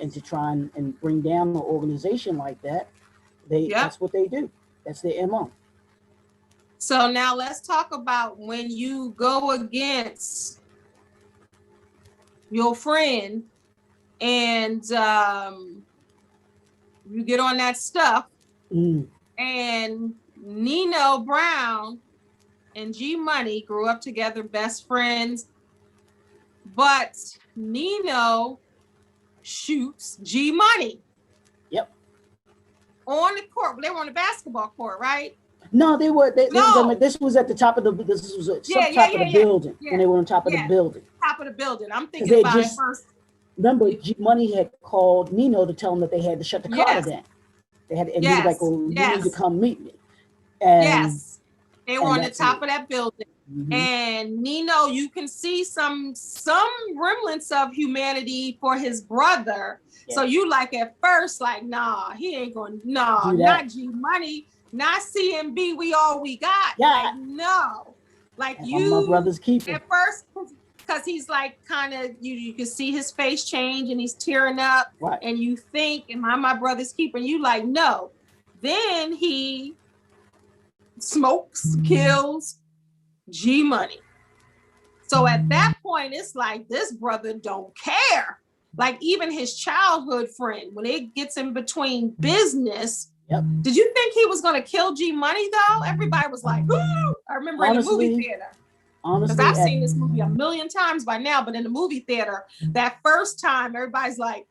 and to try and bring down an organization like that. That's what they do. That's their MO. So now let's talk about when you go against your friend and you get on that stuff, and Nino Brown and G Money grew up together, best friends, but Nino shoots G Money. Yep. On the court. They were on the basketball court, right? No, they were. This was at the top of the. This was top of the building when they were on top of the building. Top of the building. I'm thinking about it first. Remember, G Money had called Nino to tell him that they had to shut the car down. They had, and he was like, "Oh, you need to come meet me." And, they were on the top of that building. And Nino, you can see some remnants of humanity for his brother. So you like at first, like, nah, he ain't going, not G Money, not CMB, we all we got. Like, no. Like and you, my brother's keeper. At first, because he's like kind of, you can see his face change and he's tearing up. Right. And you think, am I my brother's keeper? And you like, no. Then he smokes, kills G Money. So at that point, it's like this brother don't care. Like even his childhood friend, when it gets in between business, did you think he was going to kill G Money though? Everybody was like, ooh. I remember in the movie theater. Because I've seen this movie a million times by now, but in the movie theater, that first time, everybody's like,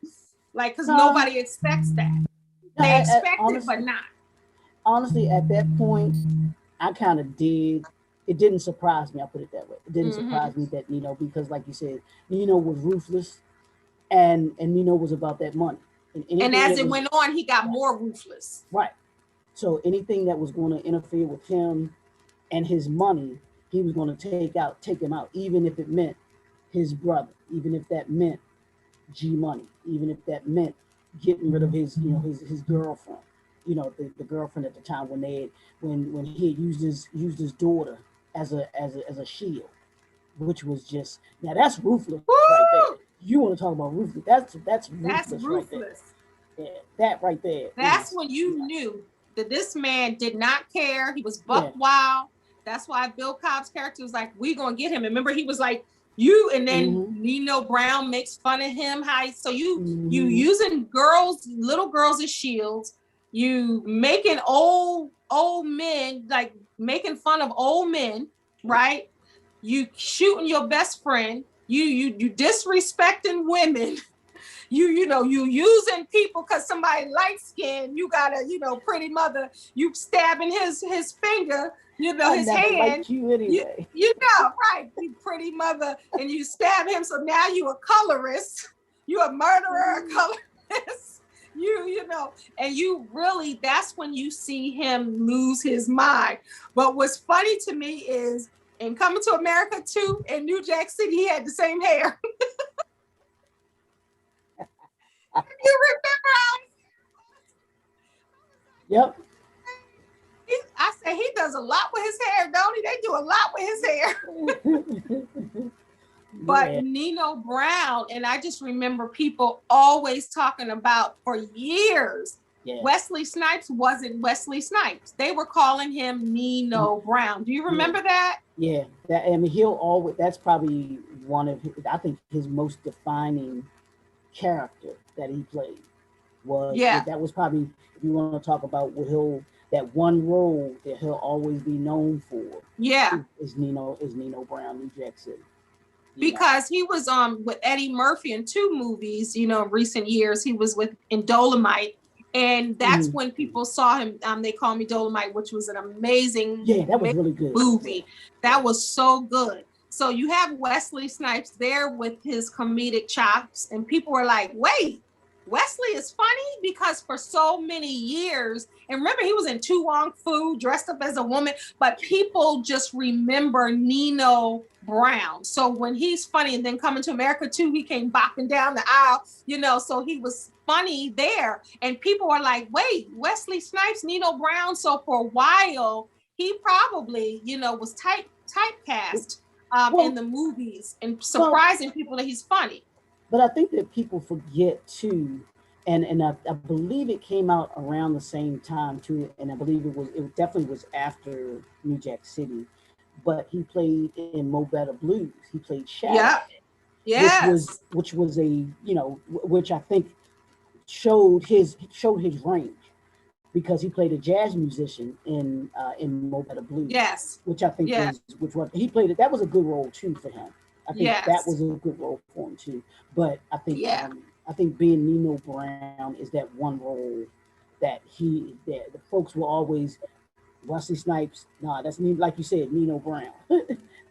because nobody expects that. They expect it, but not. Honestly, at that point, I kind of did. It didn't surprise me. I'll put it that way. It didn't surprise me that, because like you said, Nino was ruthless and Nino was about that money. And as it went on, he got more ruthless. Right. So anything that was going to interfere with him and his money, he was going to take him out, even if it meant his brother, even if that meant G Money, even if that meant getting rid of his, his girlfriend, the girlfriend at the time when he had used his daughter as a shield, which was just, now that's ruthless. Woo! Right there. You want to talk about ruthless? That's ruthless. Right there. Yeah, that right there. That's when you knew that this man did not care. He was buck wild. That's why Bill Cobb's character was like, "We gonna get him." And remember, he was like, "You," and then Nino Brown makes fun of him. So you using little girls as shields. You making old men, like making fun of old men, right? You shooting your best friend. You disrespecting women. You using people because somebody light skinned. You got a pretty mother. You stabbing his finger. His hand. Like you anyway. Right? You pretty mother, and you stab him. So now you a colorist. You a murderer, a colorist. And you really, that's when you see him lose his mind. But what's funny to me is in Coming to America 2 in New Jack City, he had the same hair. You remember? Yep. I said he does a lot with his hair, don't he? They do a lot with his hair. But Nino Brown, and I just remember people always talking about for years, Wesley Snipes wasn't Wesley Snipes. They were calling him Nino Brown. Do you remember that? Yeah. He'll always, that's probably one of his most defining character that he played was, that was probably, if you want to talk about what that one role that he'll always be known for. Yeah. Is Nino Brown, New Jack City. Because he was with Eddie Murphy in 2 movies, recent years. He was in Dolomite. And that's when people saw him. They Call Me Dolomite, which was an amazing that was really good movie. That was so good. So you have Wesley Snipes there with his comedic chops, and people were like, wait, Wesley is funny because for so many years, and remember he was in Tu Wong Fu dressed up as a woman, but people just remember Nino Brown. So when he's funny, and then Coming to America too, he came bopping down the aisle, you know, so he was funny there. And people are like, wait, Wesley Snipes, Nino Brown. So for a while, he probably, you know, was typecast in the movies and surprising people that he's funny. But I think that people forget too, and I believe it came out around the same time too, and I believe it definitely was after New Jack City, but he played in Mo Better Blues. He played Shadow. Yeah. Yes. Which was a, you know, which I think showed his range, because he played a jazz musician in Mo Better Blues. Yes. Which I think was he played it. That was a good role too for him. I think that was a good role for him too. But I think I think being Nino Brown is that one role that the folks will always, Wesley Snipes. Nah, that's like you said, Nino Brown.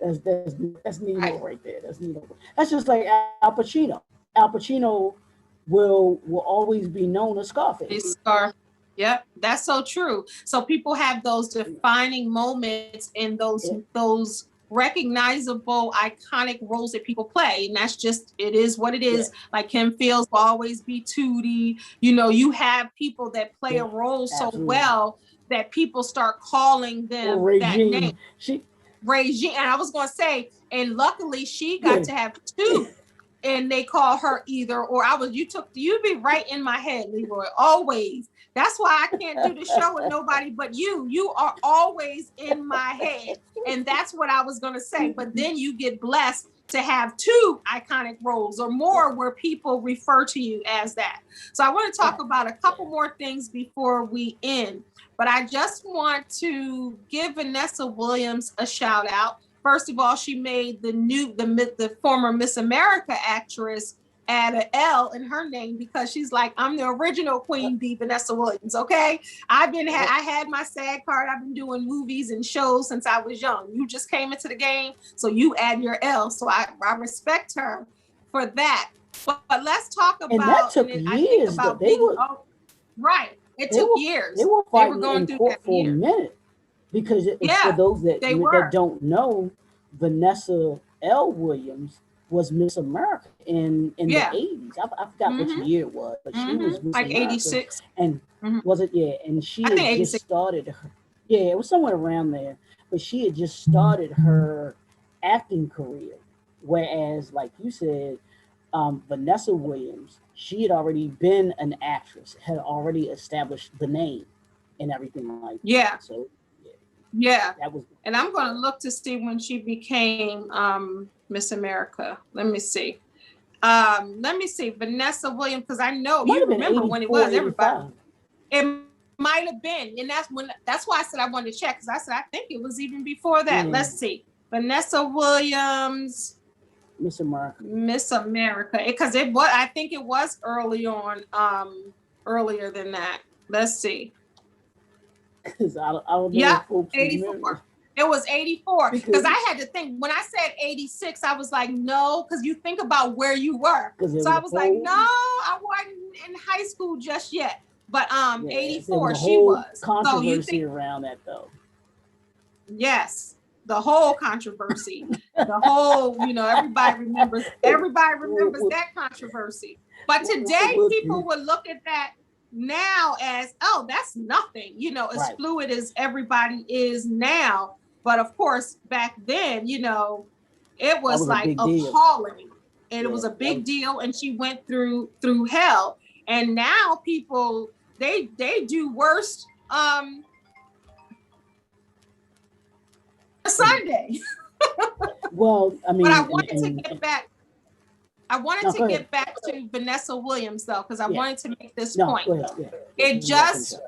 that's Nino right there. That's Nino. That's just like Al Pacino. Al Pacino will always be known as Scarface. Yep, that's so true. So people have those defining moments and those recognizable, iconic roles that people play. And that's just, it is what it is. Yeah. Like Kim Fields will always be Tootie. You know, you have people that play a role so well that people start calling them that name. Regine. And I was going to say, and luckily she got to have two. And they call her either, or you'd be right in my head, Leroy, always. That's why I can't do the show with nobody but you. You are always in my head. And that's what I was going to say. But then you get blessed to have two iconic roles or more where people refer to you as that. So I want to talk about a couple more things before we end. But I just want to give Vanessa Williams a shout out. First of all, she made the former Miss America actress add an L in her name because she's like, I'm the original Queen Bee, Vanessa Williams. Okay, I had my SAG card. I've been doing movies and shows since I was young. You just came into the game, so you add your L. So I respect her for that. But let's talk about. And that took years. Right. It took years. They were fighting in court for a minute. Because for those that don't know, Vanessa L. Williams was Miss America in the 80s. I forgot which year it was, but she was Miss like America. 86. And was it? Yeah. And she had just started her. Yeah, it was somewhere around there. But she had just started her acting career. Whereas, like you said, Vanessa Williams, she had already been an actress, had already established the name and everything like that. So and I'm going to look to see when she became Miss America. Let me see. Vanessa Williams, because I know you remember when it was, everybody. It might have been. And that's why I said I wanted to check, because I said I think it was even before that. Let's see. Vanessa Williams. Miss America. Because I think it was early on, earlier than that. Let's see. Because I don't know. 84. It was 84. Because I had to think, when I said 86, I was like, no, because you think about where you were. So I was like, no, I wasn't in high school just yet. But 84, she was. Controversy around that, though. Yes, the whole controversy. The whole, everybody remembers that controversy. But today, people would look at that now as, oh, that's nothing, as fluid as everybody is now. But of course, back then, it was like appalling. And it was a big deal. And she went through hell. And now people, they do worse Sunday. Well, I mean, but I wanted to get back. I wanted to get back to Vanessa Williams, though, because I wanted to make this point. It just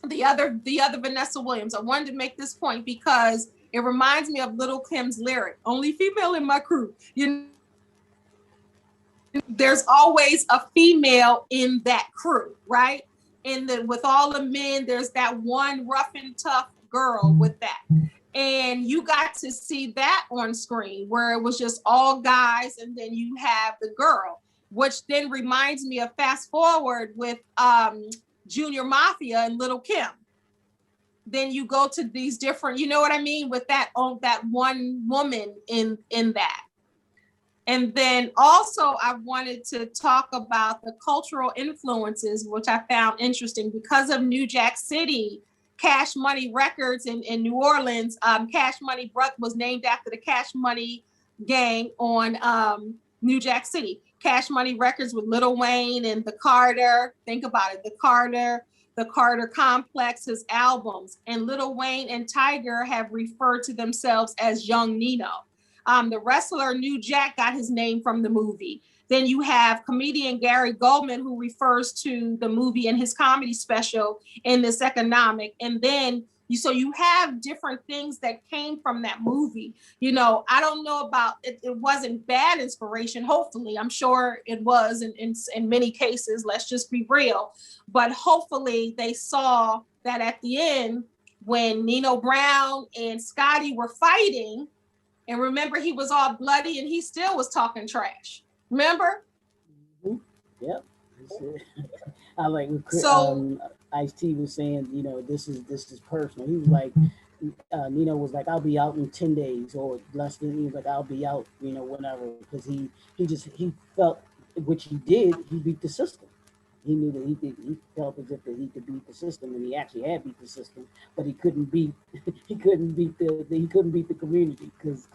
the other Vanessa Williams. I wanted to make this point because it reminds me of Little Kim's lyric, "Only female in my crew." There's always a female in that crew, right? With all the men, there's that one rough and tough girl with that. And you got to see that on screen where it was just all guys and then you have the girl. which then reminds me of fast forward with Junior Mafia and Little Kim. Then you go to these different, you know what I mean, with that one woman in that. And then also I wanted to talk about the cultural influences, which I found interesting because of New Jack City, Cash Money Records in New Orleans. Cash Money was named after the Cash Money gang on New Jack City. Cash Money Records with Lil Wayne and the Carter. Think about it, the Carter Complex, his albums. And Lil Wayne and Tiger have referred to themselves as Young Nino. The wrestler New Jack got his name from the movie. Then you have comedian Gary Goldman, who refers to the movie in his comedy special in this economic. And then you have different things that came from that movie. You know, I don't know about it. It wasn't bad inspiration. Hopefully, I'm sure it was in many cases. Let's just be real. But hopefully they saw that at the end when Nino Brown and Scotty were fighting. And remember, he was all bloody and he still was talking trash. Remember? Mm-hmm. Yep. I like Ice-T was saying, you know, this is personal. He was like, Nino was like, I'll be out in 10 days or less than. He was like, I'll be out, you know, whenever, because he felt, which he did, he beat the system. He knew that he felt as if that he could beat the system, and he actually had beat the system, but he couldn't beat the community because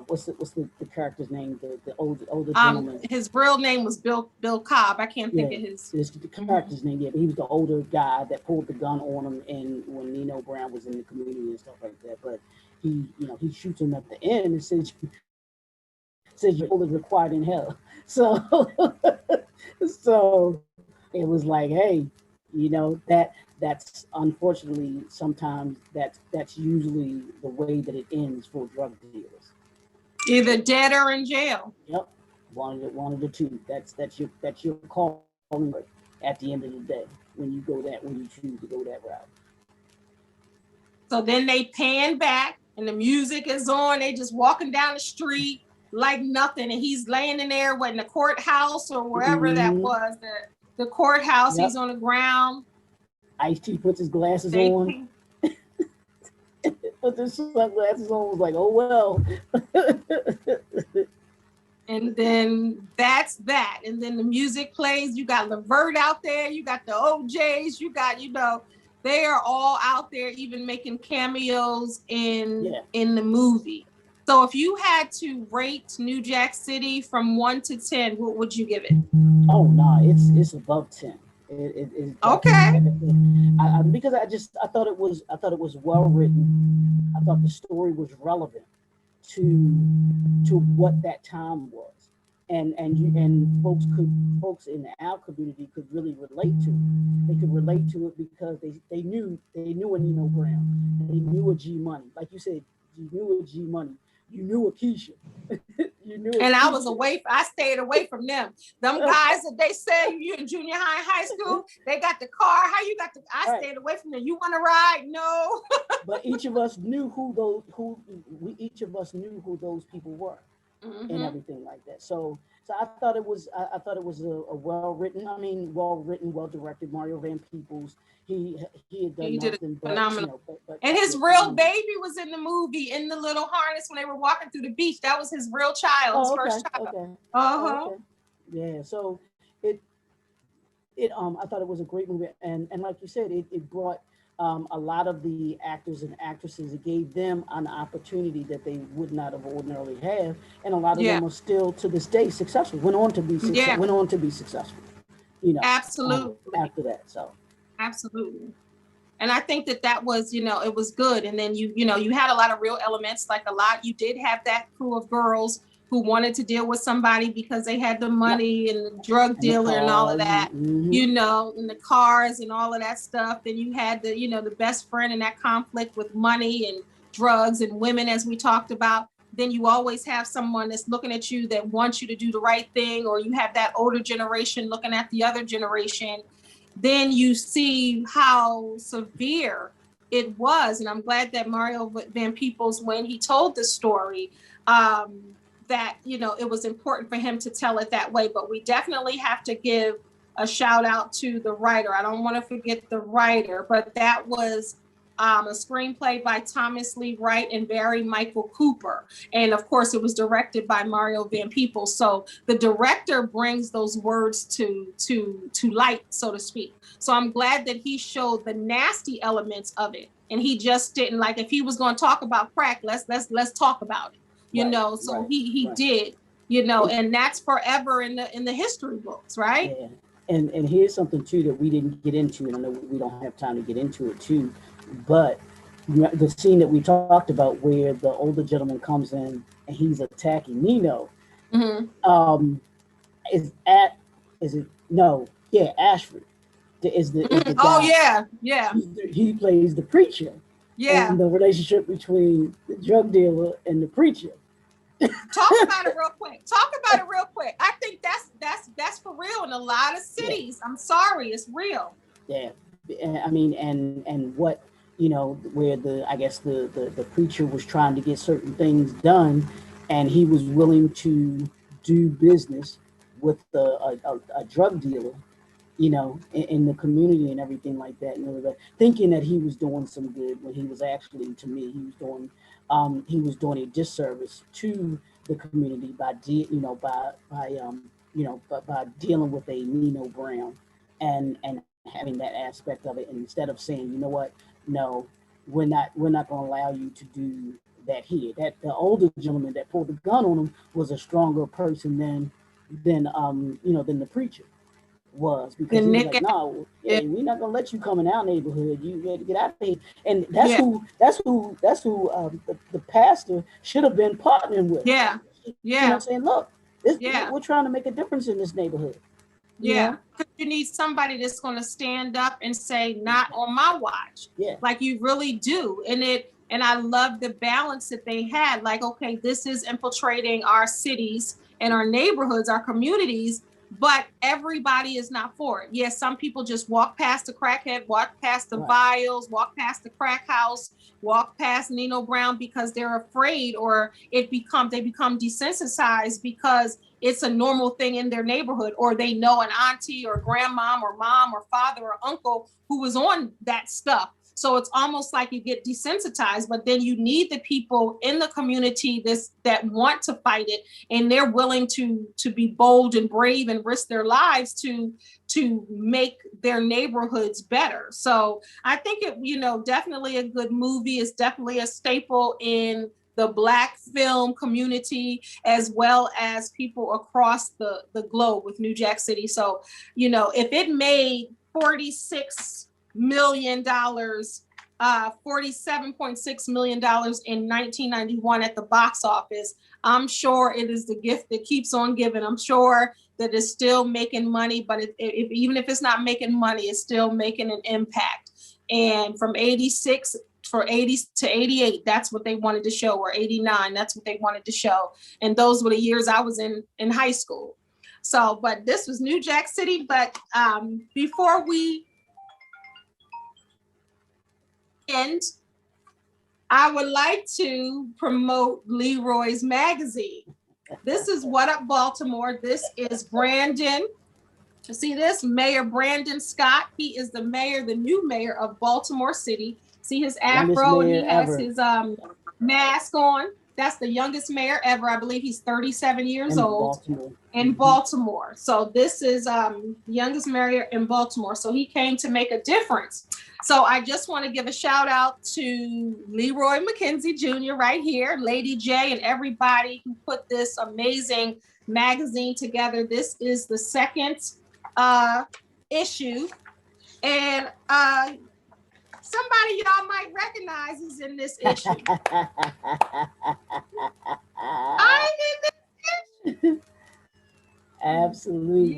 what's the character's name, the older gentleman. His real name was Bill Cobb. I can't think of his the character's name. Yeah, but he was the older guy that pulled the gun on him, and when Nino Brown was in the community and stuff like that. But he shoots him at the end and says your soul is required in hell. So it was like, hey, you know, that's unfortunately sometimes that's usually the way that it ends for drug dealers. Either dead or in jail. Yep, one of the two. That's your call at the end of the day when you choose to go that route. So then they pan back and the music is on. They just walking down the street like nothing, and he's laying in there in the courthouse or wherever that was. The courthouse. Yep. He's on the ground. Ice-T puts his glasses on. Put his sunglasses on. Was like, oh well. And then that's that. And then the music plays. You got Levert out there. You got the OJs. You got, you know, they are all out there, even making cameos in the movie. So if you had to rate New Jack City from 1 to 10, what would you give it? Oh no, it's above 10. It's okay. Because I thought it was well written. I thought the story was relevant to what that time was, and folks in our community could really relate to it. They could relate to it because they knew a Nino Brown, they knew a G Money, like you said, you knew a G Money. You knew a Keisha. And I stayed away from them. Them guys that they say you in junior high and high school, they got the car. How you got I stayed away from them. You want to ride? No. But each of us knew who those people were, and everything like that. So I thought it was a well written, well directed. Mario Van Peebles, he did nothing but phenomenal. And his real baby was in the movie in the little harness when they were walking through the beach. That was his real child, his first child. Okay. Okay. Yeah. So I thought it was a great movie, and like you said, it brought a lot of the actors and actresses. It gave them an opportunity that they would not have ordinarily have, and a lot of them are still to this day successful. Went on to be successful. You know, absolutely. After that, so absolutely. And I think that was, you know, it was good. And then you had a lot of real elements, you did have that crew of girls who wanted to deal with somebody because they had the money and the drug dealer and all of that, you know, and the cars and all of that stuff. Then you had the best friend in that conflict with money and drugs and women, as we talked about. Then you always have someone that's looking at you that wants you to do the right thing, or you have that older generation looking at the other generation. Then you see how severe it was. And I'm glad that Mario Van Peebles, when he told the story, that, you know, it was important for him to tell it that way. But we definitely have to give a shout out to the writer. I don't want to forget the writer, but that was a screenplay by Thomas Lee Wright and Barry Michael Cooper. And of course, it was directed by Mario Van Peebles. So the director brings those words to light, so to speak. So I'm glad that he showed the nasty elements of it. And he just didn't, like, if he was going to talk about crack, let's talk about it, you know. So he did, you know, and that's forever in the history books, right? Yeah. And here's something too that we didn't get into, and I know we don't have time to get into it too, but the scene that we talked about where the older gentleman comes in and he's attacking Nino, Ashford is the guy. Oh yeah. He plays the preacher. Yeah. And the relationship between the drug dealer and the preacher. Talk about it real quick. I think that's for real in a lot of cities. Yeah. I'm sorry, it's real. Yeah, I mean, and what, you know, where I guess the preacher was trying to get certain things done, and he was willing to do business with a drug dealer, you know, in the community and everything like that, and thinking that he was doing some good when he was actually, to me, he was doing a disservice to the community by dealing with a Nino Brown and having that aspect of it, and instead of saying, you know what, no, we're not going to allow you to do that here. That the older gentleman that pulled the gun on him was a stronger person than the preacher was, because he was like, no, we're not gonna let you come in our neighborhood. You got to get out of here. And that's who the pastor should have been partnering with. Yeah. You know what I'm saying? Look, we're trying to make a difference in this neighborhood. Yeah, because you need somebody that's going to stand up and say, not on my watch. Yeah. Like you really do. And I love the balance that they had. Like, okay, this is infiltrating our cities and our neighborhoods, our communities, but everybody is not for it. Yes, some people just walk past the crackhead, walk past the vials, walk past the crack house, walk past Nino Brown because they're afraid, or they become desensitized because it's a normal thing in their neighborhood, or they know an auntie or grandmom or mom or father or uncle who was on that stuff. So it's almost like you get desensitized, but then you need the people in the community that want to fight it, and they're willing to be bold and brave and risk their lives to make their neighborhoods better. So I think it, definitely a good movie. It's definitely a staple in the Black film community, as well as people across the globe with New Jack City. So, if it made $47.6 million in 1991 at the box office, I'm sure it is the gift that keeps on giving. I'm sure that it's still making money, but even if it's not making money, it's still making an impact. And from 86 for 80 to 88, that's what they wanted to show, or 89, that's what they wanted to show. And those were the years I was in high school. So, but this was New Jack City. But before we end, I would like to promote Leroy's magazine. This is What Up Baltimore. This is Brandon. You see this? Mayor Brandon Scott. He is the new mayor of Baltimore City. See his afro, and he has his mask on. That's the youngest mayor ever. I believe he's 37 years old in Baltimore. So this is the youngest mayor in Baltimore. So he came to make a difference. So I just want to give a shout out to Leroy Mckenzie Jr. right here, Lady J, and everybody who put this amazing magazine together. This is the second issue, and somebody y'all might recognize is in this issue. I'm in this issue. Absolutely.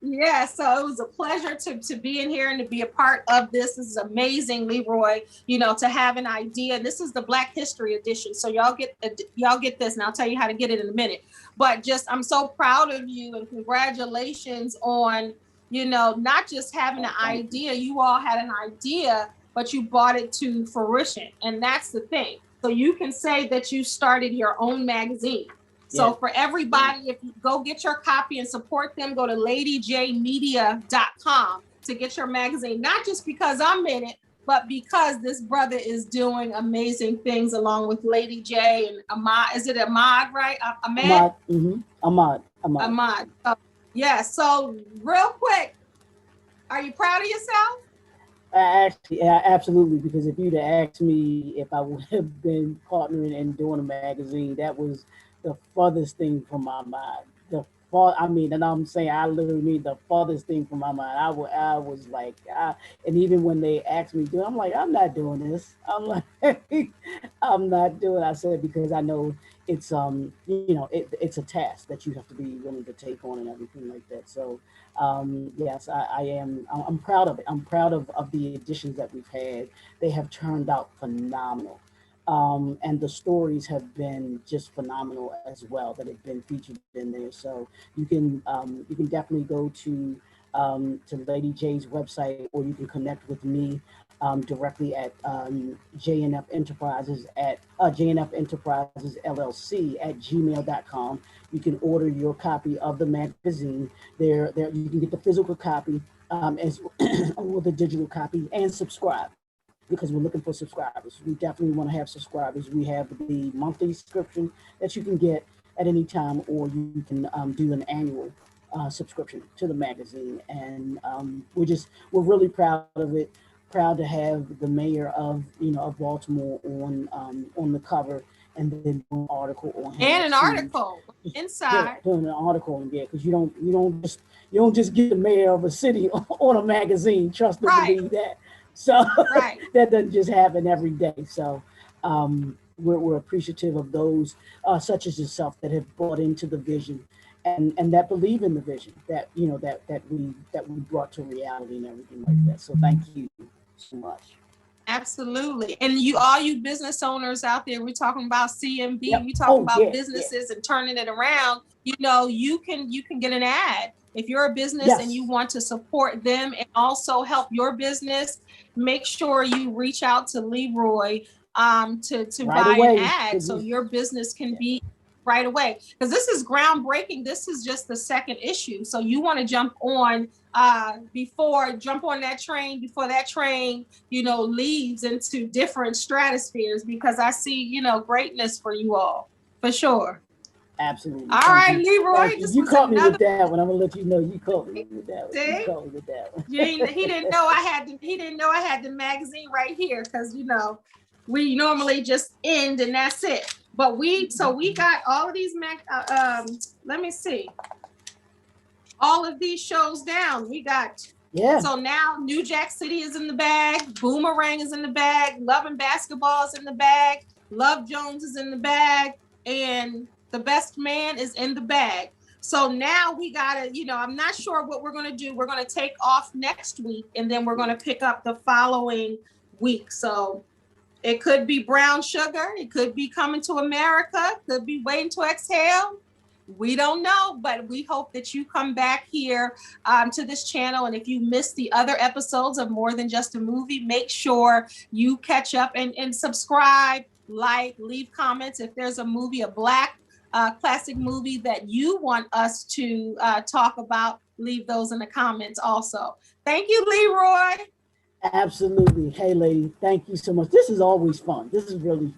Yes. So it was a pleasure to be in here and to be a part of this. This is amazing, Leroy, to have an idea. This is the Black History edition. So y'all get this, and I'll tell you how to get it in a minute. But I'm so proud of you, and congratulations on, not just having an idea. You all had an idea, but you brought it to fruition. And that's the thing. So you can say that you started your own magazine. So for everybody, if you go get your copy and support them, go to ladyjmedia.com to get your magazine, not just because I'm in it, but because this brother is doing amazing things along with Lady J and Ahmad. Is it Ahmad, right? Ahmad. Ahmad. So real quick, are you proud of yourself? Absolutely, because if you'd have asked me if I would have been partnering and doing a magazine, that was the farthest thing from my mind. And I'm saying I literally mean the farthest thing from my mind. I was like, and even when they asked me to do it, I'm like, I'm not doing this. I'm like, I'm not doing it. I said, because I know it's it's a task that you have to be willing to take on and everything like that. So yes, I am. I'm proud of it. I'm proud of the editions that we've had. They have turned out phenomenal. And the stories have been just phenomenal as well that have been featured in there. So you can definitely go to Lady J's website, or you can connect with me directly at JNF Enterprises at JNF Enterprises LLC at gmail.com. You can order your copy of the magazine. There you can get the physical copy as or the digital copy, and subscribe, because we're looking for subscribers. We definitely want to have subscribers. We have the monthly subscription that you can get at any time, or you can do an annual subscription to the magazine. And we're really proud of it. Proud to have the mayor of Baltimore on the cover, and then an article on him. And an article inside. Doing an article in there, because you don't just get the mayor of a city on a magazine. Trust and believe that. So that doesn't just happen every day. So we're appreciative of those such as yourself that have bought into the vision and that believe in the vision that we brought to reality and everything like that. So thank you so much. Absolutely. And all you business owners out there, we're talking about CMB, we're talking about businesses and turning it around. You can get an ad. If you're a business and you want to support them and also help your business, make sure you reach out to Leroy to buy an ad so your business can be right away. Because this is groundbreaking. This is just the second issue. So you want to jump on that train before that train, leads into different stratospheres, because I see, greatness for you all, for sure. Absolutely. All right, Leroy. You caught me with that one. I'm gonna let you know you caught me with that one. See? You caught me with that one. He didn't know I had the magazine right here, because we normally just end and that's it. But we got all of these let me see. All of these shows down. We got So now New Jack City is in the bag, Boomerang is in the bag, Love and Basketball is in the bag, Love Jones is in the bag, and The Best Man is in the bag. So now we gotta, I'm not sure what we're gonna do. We're gonna take off next week, and then we're gonna pick up the following week. So it could be Brown Sugar, it could be Coming to America, could be Waiting to Exhale. We don't know, but we hope that you come back here to this channel. And if you missed the other episodes of More Than Just a Movie, make sure you catch up and subscribe, leave comments. If there's a movie, a Black classic movie that you want us to talk about, leave those in the comments also. Thank you, Leroy. Absolutely. Hey, lady, thank you so much. This is always fun. This has really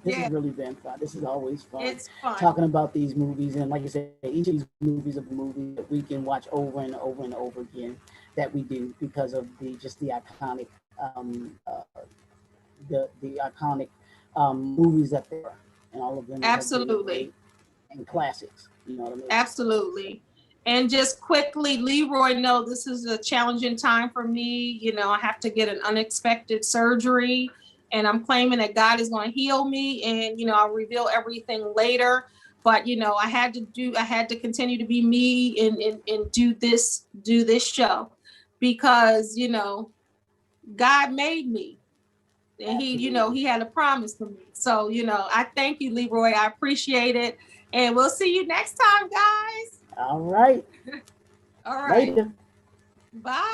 been fun. This is always fun. It's fun talking about these movies, and like I said, each of these movies of a movie that we can watch over and over and over again, that we do because of the iconic the iconic movies that there are, and all of them absolutely and classics. You know what I mean? Absolutely. And just quickly, Leroy, no, this is a challenging time for me. I have to get an unexpected surgery, and I'm claiming that God is going to heal me, and, I'll reveal everything later. But, I had to continue to be me and do this show, because, God made me, and he had a promise for me. So, I thank you, Leroy. I appreciate it. And we'll see you next time, guys. All right. All right. Later. Bye.